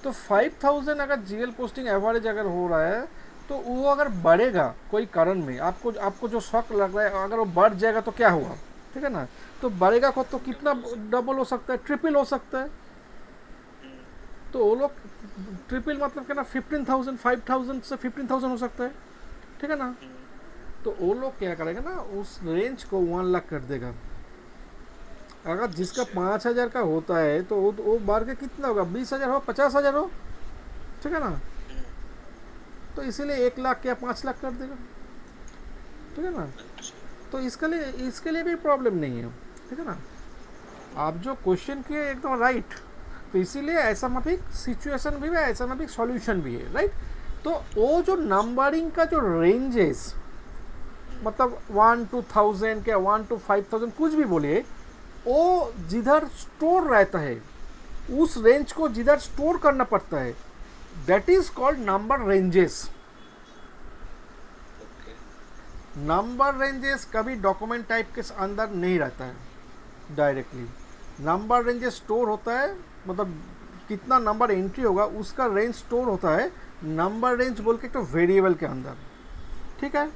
तो 5000 अगर जीएल पोस्टिंग एवरेज अगर हो रहा है तो वो अगर बढ़ेगा कोई कारण में, आपको जो शौक लग रहा है अगर वो बढ़ जाएगा तो क्या हुआ, ठीक है ना। तो बढ़ेगा को तो कितना डबल हो सकता है, ट्रिपल हो सकता है। तो वो लोग ट्रिपल मतलब क्या ना 15,000, 5,000 से 15,000 हो सकता है, ठीक है ना। तो वो लोग क्या करेगा ना, उस रेंज को 1 लाख कर देगा। अगर जिसका 5,000 का होता है तो वो बढ़ के कितना होगा, 20,000 हो, 50,000 हो, ठीक है ना। तो इसीलिए 1 लाख या 5 लाख कर देगा, ठीक है ना। तो इसके लिए भी प्रॉब्लम नहीं है, ठीक है ना। आप जो क्वेश्चन किए एकदम राइट, तो इसीलिए ऐसा मतलब सिचुएशन भी है, ऐसा मतलब सॉल्यूशन भी है, राइट। तो वो जो नंबरिंग का जो रेंजेस, मतलब 1 to 1000 क्या 1 to 5000 कुछ भी बोलिए, वो जिधर स्टोर रहता है उस रेंज को जिधर स्टोर करना पड़ता है, that is called number ranges. Number ranges कभी डॉक्यूमेंट टाइप के अंदर नहीं रहता है डायरेक्टली। नंबर रेंजेस स्टोर होता है, मतलब कितना नंबर एंट्री होगा उसका रेंज स्टोर होता है नंबर रेंज बोल के, तो वेरिएबल के अंदर, ठीक है।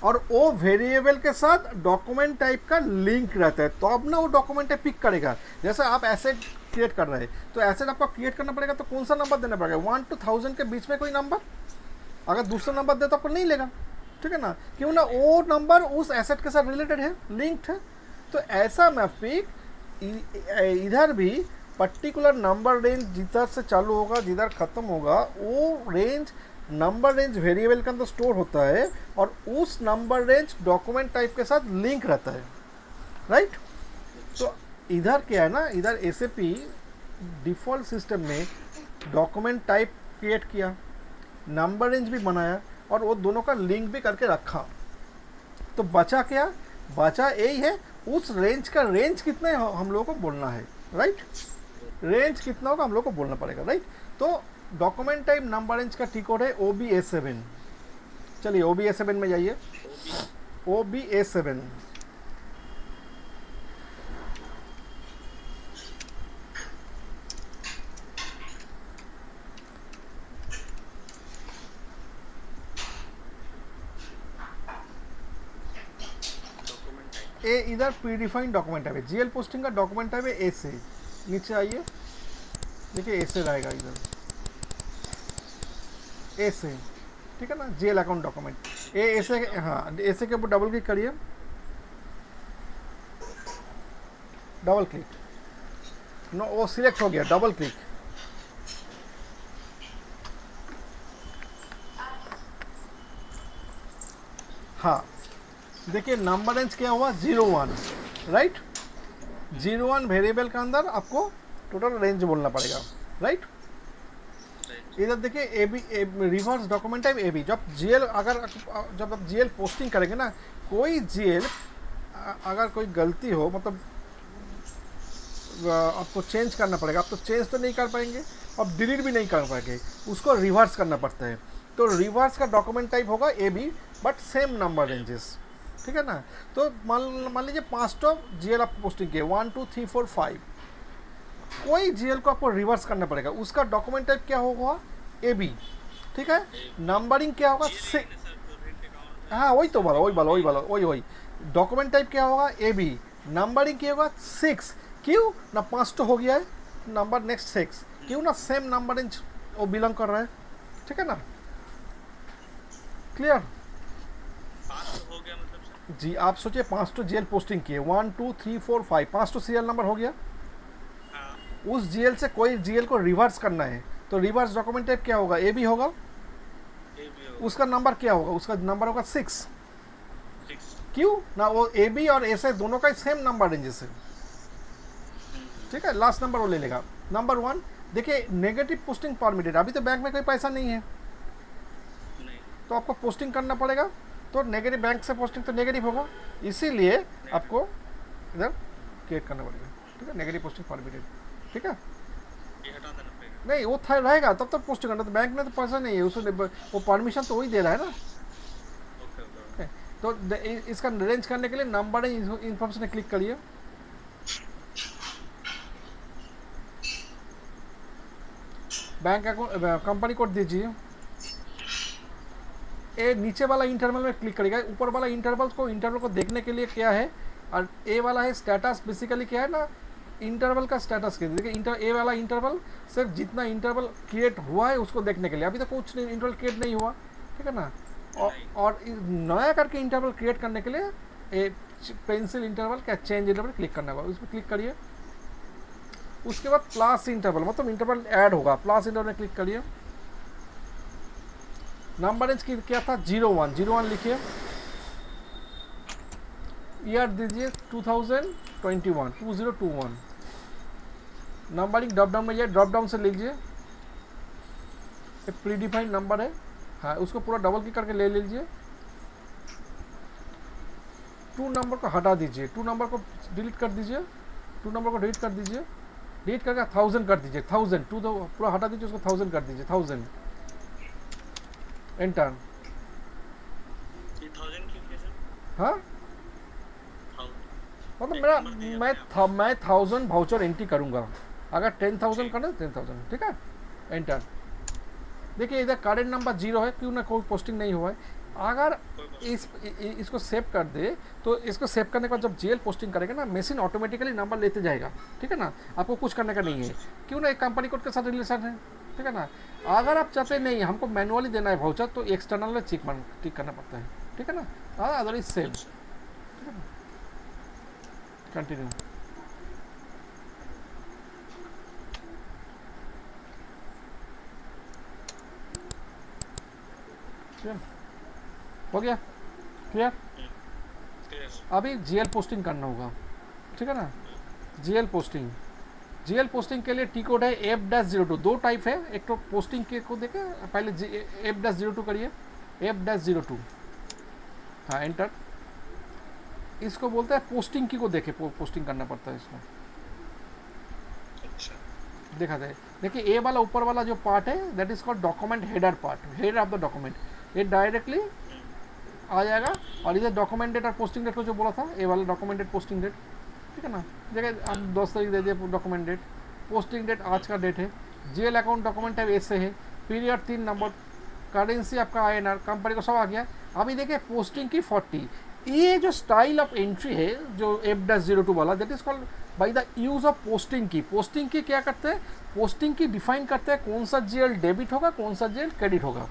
और वो वेरिएबल के साथ डॉक्यूमेंट टाइप का लिंक रहता है, तो अब ना वो डॉक्यूमेंट टाइप पिक करेगा। जैसे आप एसेट क्रिएट कर रहे हैं, तो एसेट आपको क्रिएट करना पड़ेगा, तो कौन सा नंबर देना पड़ेगा, 1 to 1000 के बीच में कोई नंबर। अगर दूसरा नंबर दे तो आपको नहीं लेगा, ठीक है ना, क्यों ना वो नंबर उस एसेट के साथ रिलेटेड है, लिंक्ड है। तो ऐसा मैपिक इधर भी पर्टिकुलर नंबर रेंज जिधर से चालू होगा जिधर ख़त्म होगा, वो रेंज नंबर रेंज वेरिएबल के अंदर स्टोर होता है और उस नंबर रेंज डॉक्यूमेंट टाइप के साथ लिंक रहता है, राइट। तो इधर क्या है ना, इधर SAP डिफ़ॉल्ट सिस्टम में डॉक्यूमेंट टाइप क्रिएट किया, नंबर रेंज भी बनाया और वो दोनों का लिंक भी करके रखा। तो बचा क्या? बचा यही है, उस रेंज का रेंज कितना है हम लोगों को बोलना है, राइट? रेंज कितना होगा हम लोग को बोलना पड़ेगा, राइट? तो डॉक्यूमेंट टाइप नंबर रेंज का टी कोड है OBA7। चलिए OBA7 में जाइए, OBA7। ए इधर प्रीडिफाइंड डॉक्यूमेंट टाइप है, GL पोस्टिंग का डॉक्यूमेंट टाइप है ए से। नीचे आइए, देखिए ए से रहेगा इधर, ए से, ठीक है ना, GL अकाउंट डॉक्यूमेंट ए से। हाँ, ए से के ऊपर डबल क्लिक करिए, डबल क्लिक, नो वो सिलेक्ट हो गया, डबल क्लिक। हाँ, देखिए नंबर रेंज क्या हुआ, 01, राइट? 01 वेरिएबल के अंदर आपको टोटल रेंज बोलना पड़ेगा, राइट? इधर देखिए AB reverse document type AB। जब GL जब आप GL पोस्टिंग करेंगे ना, कोई GL अगर कोई गलती हो, मतलब आपको चेंज करना पड़ेगा। आप तो चेंज तो नहीं कर पाएंगे, आप डिलीट भी नहीं कर पाएंगे, उसको रिवर्स करना पड़ता है। तो रिवर्स का डॉक्यूमेंट टाइप होगा AB, but same number ranges, ठीक है ना? तो मान लीजिए 5 GL आप पोस्टिंग किए, 1 2 3 4 5, कोई GL को आपको रिवर्स करना पड़ेगा, उसका डॉक्यूमेंट टाइप क्या होगा, AB, ठीक है? नंबरिंग क्या होगा, हाँ वही तो बोला, वही डॉक्यूमेंट टाइप क्या होगा, AB, नंबरिंग क्या होगा 6। क्यों ना, 5 हो गया है, नंबर नेक्स्ट 6, क्यों ना, सेम नंबर रेंज वो बिलोंग कर रहा है, ठीक है ना? क्लियर? 5 हो गया मतलब सर? जी, आप सोचिए 5 GL पोस्टिंग किए, 1 2 3 4 5, 5 सीरियल नंबर हो गया। हाँ, उस GL से कोई GL को रिवर्स करना है, तो रिवर्स डॉक्यूमेंट टाइप क्या होगा, AB होगा। उसका नंबर क्या होगा, उसका नंबर होगा 6। क्यों ना, वो AB और SA दोनों का सेम नंबर रेंजेस है, ठीक है? लास्ट नंबर वो ले लेगा। नंबर 1, देखिए नेगेटिव पोस्टिंग परमिटेड, अभी तो बैंक में कोई पैसा नहीं है, तो आपको पोस्टिंग करना पड़ेगा। तो नेगेटिव, बैंक से पोस्टिंग तो नेगेटिव होगा, इसीलिए आपको इधर क्रिएट करना पड़ेगा, ठीक है? नेगेटिव पोस्टिंग परमिटेड, ठीक है? ये हटा देना पड़ेगा। नहीं, वो था रहेगा तब तक पोस्टिंग करना, तो बैंक में तो पैसा नहीं है, उसने वो परमिशन तो वही दे रहा है ना। ओके। तो इसका रेंज करने के लिए नंबर इन्फॉर्मेशन क्लिक करिए, बैंक अकाउंट कंपनी कोड दीजिए, ए नीचे वाला इंटरवल में क्लिक करेगा। ऊपर वाला इंटरवल को देखने के लिए क्या है, और ए वाला है स्टेटस, बेसिकली क्या है ना, इंटरवल का स्टेटस के देखिए। ए वाला इंटरवल सिर्फ जितना इंटरवल क्रिएट हुआ है उसको देखने के लिए, अभी तक कुछ नहीं इंटरवल क्रिएट नहीं हुआ, ठीक है ना? और नया करके इंटरवल क्रिएट करने के लिए ए पेंसिल इंटरवल क्या चेंज इंटरवल क्लिक करना होगा, उस पर क्लिक करिए। उसके बाद प्लस इंटरवल, मतलब इंटरवल ऐड होगा, प्लस इंटरवल में क्लिक करिए। नंबर रेंज की क्या था, 01 लिखिए, ईयर दीजिए 2021। नंबरिंग ड्रॉप डाउन में जाइए, ड्रॉप डाउन से लीजिए, एक प्रीडिफाइंड नंबर है, हाँ उसको पूरा डबल क्लिक करके ले लीजिए। 2 नंबर को हटा दीजिए, 2 नंबर को डिलीट कर दीजिए, 2 नंबर को डिलीट कर दीजिए, डिलीट करके 1000 कर दीजिए, 1000 2 तो पूरा हटा दीजिए, उसको 1000 कर दीजिए, 1000 एंटर। 1000 क्यों किया सर? हाँ, मतलब मैं 1000 वाउचर एंट्री करूँगा, अगर 10,000 करना 10,000, ठीक है? एंटर। देखिए इधर करेंट नंबर 0 है, क्यों ना कोई पोस्टिंग नहीं हुआ है। अगर इसको सेव कर दे, तो इसको सेव करने के बाद जब GL पोस्टिंग करेगा ना, मशीन ऑटोमेटिकली नंबर लेते जाएगा, ठीक है ना? आपको कुछ करने का नहीं है, क्यों ना एक कंपनी कोड के साथ रिलेशन है, ठीक है ना? अगर आप चाहते नहीं हमको मैनुअली देना है वाउचर, तो एक्सटर्नल में चेक करना पड़ता है, ठीक है ना? अदरवाइज सेव, ठीक है ना? कंटिन्यू। हो गया क्लियर? अभी GL पोस्टिंग करना होगा, ठीक है ना? जीएल पोस्टिंग के लिए टी कोड है F-02। दो टाइप है, एक तो पोस्टिंग के को देखे पहले F-02 करिए, F-02, हाँ एंटर। इसको बोलते हैं पोस्टिंग की को देखे पोस्टिंग करना पड़ता है इसमें। अच्छा देखा जाए, देखिए ए वाला ऊपर वाला जो पार्ट है that is called document header part, head of the document. ये डायरेक्टली आ जाएगा और इधर डॉक्यूमेंट डेट और पोस्टिंग डेट को जो बोला था, ए वाला डॉक्यूमेंट डेट पोस्टिंग डेट, ठीक है ना। जगह आप 10 तारीख दे दिए डॉक्यूमेंट डेट, पोस्टिंग डेट आज का डेट है, जीएल अकाउंट डॉक्यूमेंट टाइप ऐसे है, पीरियड 3 नंबर, करेंसी आपका INR, कंपनी को सब आ गया। अभी देखिए पोस्टिंग की 40, ये जो स्टाइल ऑफ एंट्री है जो F-02 वाला, that is called by the use of posting की। पोस्टिंग की क्या करते हैं, पोस्टिंग की डिफाइन करते हैं कौन सा जीएल डेबिट होगा कौन सा जीएल क्रेडिट होगा,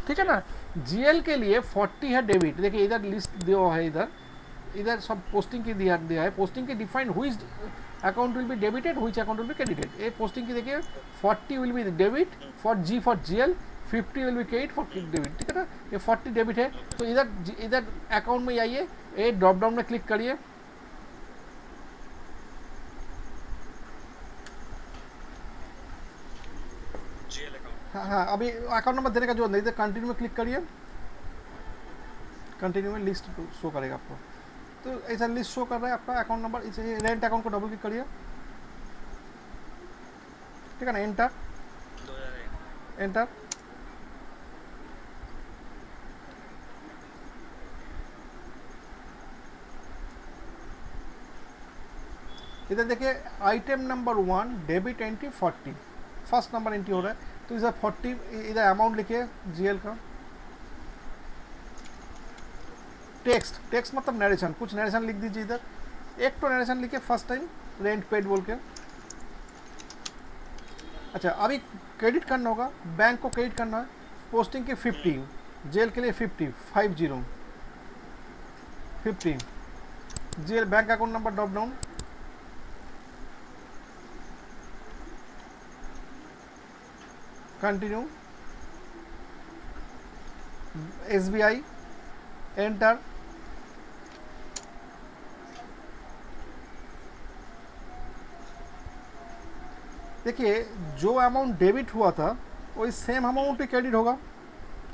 ठीक है ना। जीएल के लिए 40 है डेबिट, देखिए इधर लिस्ट दिया है, इधर सब पोस्टिंग की दिया है। पोस्टिंग की डिफाइन हुई अकाउंट विल बी डेबिटेड, हुई अकाउंट विल बी क्रेडिटेड। ये पोस्टिंग की देखिए 40 will be debit for GL, 50 will be credit for debit, ठीक है ना। ये 40 डेबिट है, तो इधर अकाउंट में आइए, ये ड्रॉप डाउन में क्लिक करिए, हाँ अभी अकाउंट नंबर देने का जो नहीं, इधर कंटिन्यू में क्लिक करिए, कंटिन्यू में लिस्ट शो करेगा आपको। तो ऐसा लिस्ट शो कर रहा है आपका अकाउंट नंबर, इसे रेंट अकाउंट को डबल क्लिक करिए, ठीक है ना, एंटर एंटर। इधर देखिए item number 1 debit entry 40, first number entry हो रहा है, तो इधर 40, इधर अमाउंट लिखिए जीएल का। टेक्स्ट मतलब नरेशन, कुछ नरेशन लिख दीजिए इधर, एक तो नरेशन लिखिए फर्स्ट टाइम रेंट पेड बोल के। अच्छा अभी क्रेडिट करना होगा, बैंक को क्रेडिट करना है, पोस्टिंग के 50, जेल के लिए 50 GL bank account number drop down, continue, SBI enter. देखिए जो अमाउंट डेबिट हुआ था वही सेम अमाउंट ही क्रेडिट होगा,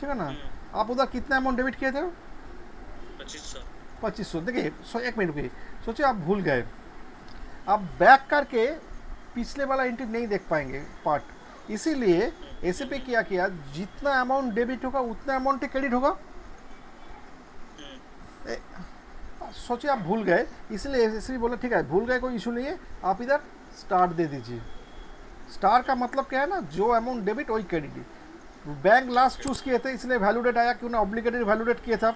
ठीक है ना। आप उधर कितना अमाउंट डेबिट किए थे? 2500। देखिए एक मिनट रुकिए, सोचिए आप भूल गए, आप बैक करके पिछले वाला एंट्री नहीं देख पाएंगे पार्ट, इसीलिए ऐसे पे क्या किया, जितना अमाउंट डेबिट होगा उतना अमाउंट ही क्रेडिट होगा। सोचिए आप भूल गए, इसलिए ऐसे भी बोला, ठीक है भूल गए कोई इशू नहीं है, आप इधर स्टार दे दीजिए। स्टार का मतलब क्या है ना, जो अमाउंट डेबिट वही क्रेडिट। बैंक लास्ट चूज किए थे इसलिए वैल्यू डेट आया, क्यों ना ऑब्लिगेटरी वैल्यू डेट किए था,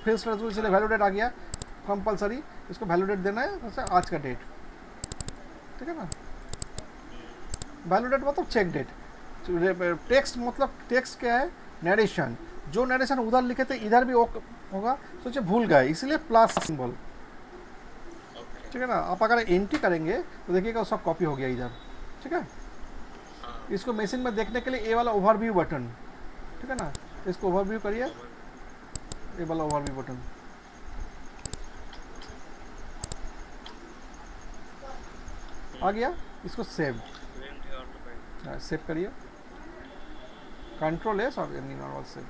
फिर इसलिए वैल्यू डेट आ गया कंपलसरी, इसको वैल्यू डेट देना है जैसे आज का डेट, ठीक है ना। वैल्यू डेट मतलब चेक डेट। टेक्स्ट मतलब टेक्स्ट क्या है, नरेशन, जो नरेशन उधर लिखे थे इधर भी होगा, सोचिए भूल गए इसलिए प्लस सिंबल, ठीक है ना। आप अगर एंट्री करेंगे तो देखिएगा सब कॉपी हो गया इधर, ठीक है। इसको मशीन में देखने के लिए ए वाला ओवरव्यू बटन, ठीक है ना, इसको ओवरव्यू करिए, ए वाला ओवरव्यू बटन, आ गया। इसको सेव करिए, कंट्रोल है सब नॉर्मल सेव।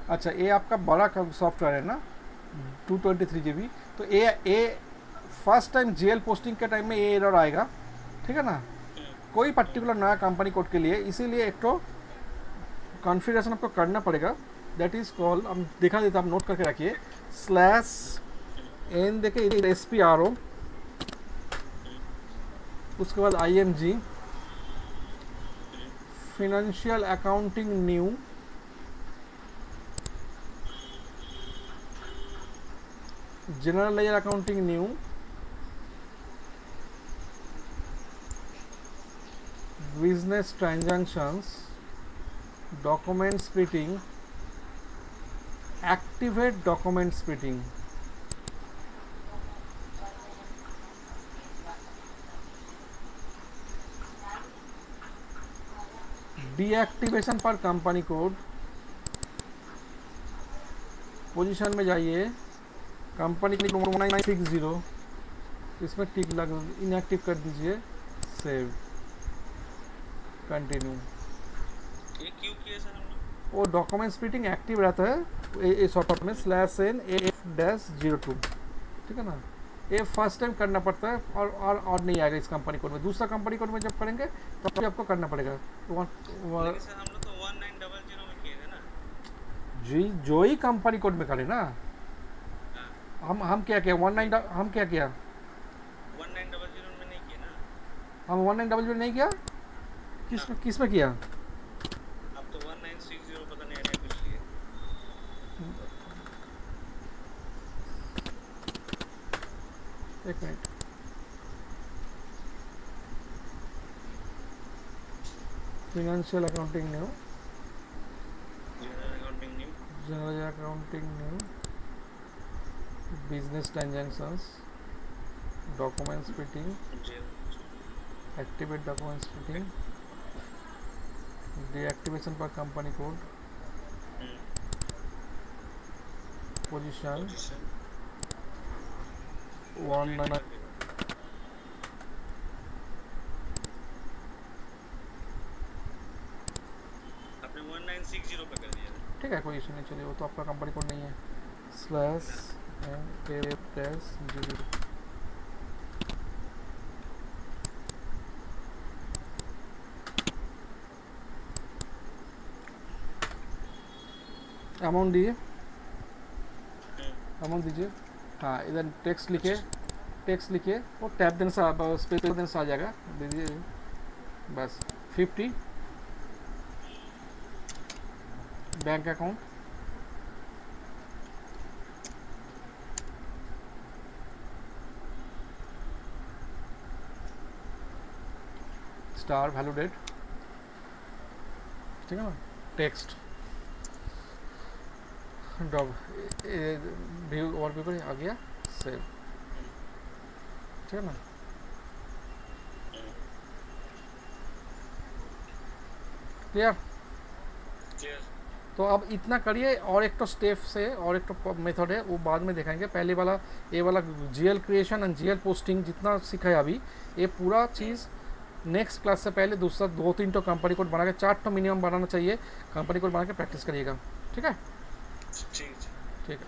अच्छा ये आपका बड़ा सॉफ्टवेयर है ना 223 GB, तो ये फर्स्ट टाइम जीएल पोस्टिंग के टाइम में ये एरर आएगा, ठीक है ना, कोई पर्टिकुलर नया कंपनी कोड के लिए, इसीलिए एक तो कॉन्फ़िगरेशन आपको करना पड़ेगा, दैट इज कॉल्ड, हम दिखा देते, आप नोट करके रखिए, /n देखिए SPRO, उसके बाद IMG financial accounting new, general ledger accounting new, business transactions, document splitting, activate document splitting, deactivation पर कंपनी कोड, पोजीशन में जाइए, कंपनी कोड 1960, इसमें टिक लग इनएक्टिव कर दीजिए, सेव, कंटिन्यू। ये क्यों किया सर हम लोग? वो डॉक्यूमेंट स्प्लिटिंग एक्टिव रहता है ए सॉफ्टवेयर में /n-af-02, ठीक है ना। ये फर्स्ट टाइम करना पड़ता है और नहीं आएगा इस कंपनी कोड में। दूसरा कंपनी कोड में जब करेंगे तो आपको करना पड़ेगा। लेकिन सर हम लोग तो 1900 में किए थे ना जी, जो ही कंपनी कोड में करें ना। हम क्या किया 19 1900 में नहीं किया ना। हम 1900 नहीं किया। किस में किया? अब तो 1960 पता नहीं आया कुछ लिए। एक minute, financial accounting new, general accounting new, business transactions, document splitting, activate document splitting, deactivation पर कंपनी कोड, पोजीशन 19 आपने 1960 पे कर दिया। ठीक है, कोई इशू नहीं। चलिए, वो तो आपका कंपनी कोड नहीं है। /n-af-0, अमाउंट दीजिए, अमाउंट दीजिए। हाँ, इधर टेक्स्ट लिखिए वो टैब देने से स्पेस देने से आ जाएगा, दीजिए बस। 50 bank account, star value date, ठीक है ना। टेक्स्ट व्यू और पेपर आ गया, सेव, ठीक है ना। क्लियर? तो अब इतना करिए। और एक तो स्टेप से और एक तो मेथड है, वो बाद में दिखाएंगे। पहले वाला ये वाला GL creation and GL posting जितना सीखा है अभी, ये पूरा चीज़ नेक्स्ट क्लास से पहले दूसरा 2-3 तो कंपनी कोड बना के 4 तो मिनिमम बनाना चाहिए। कंपनी कोड बना के प्रैक्टिस करिएगा, ठीक है? ठीक है। ठीक है।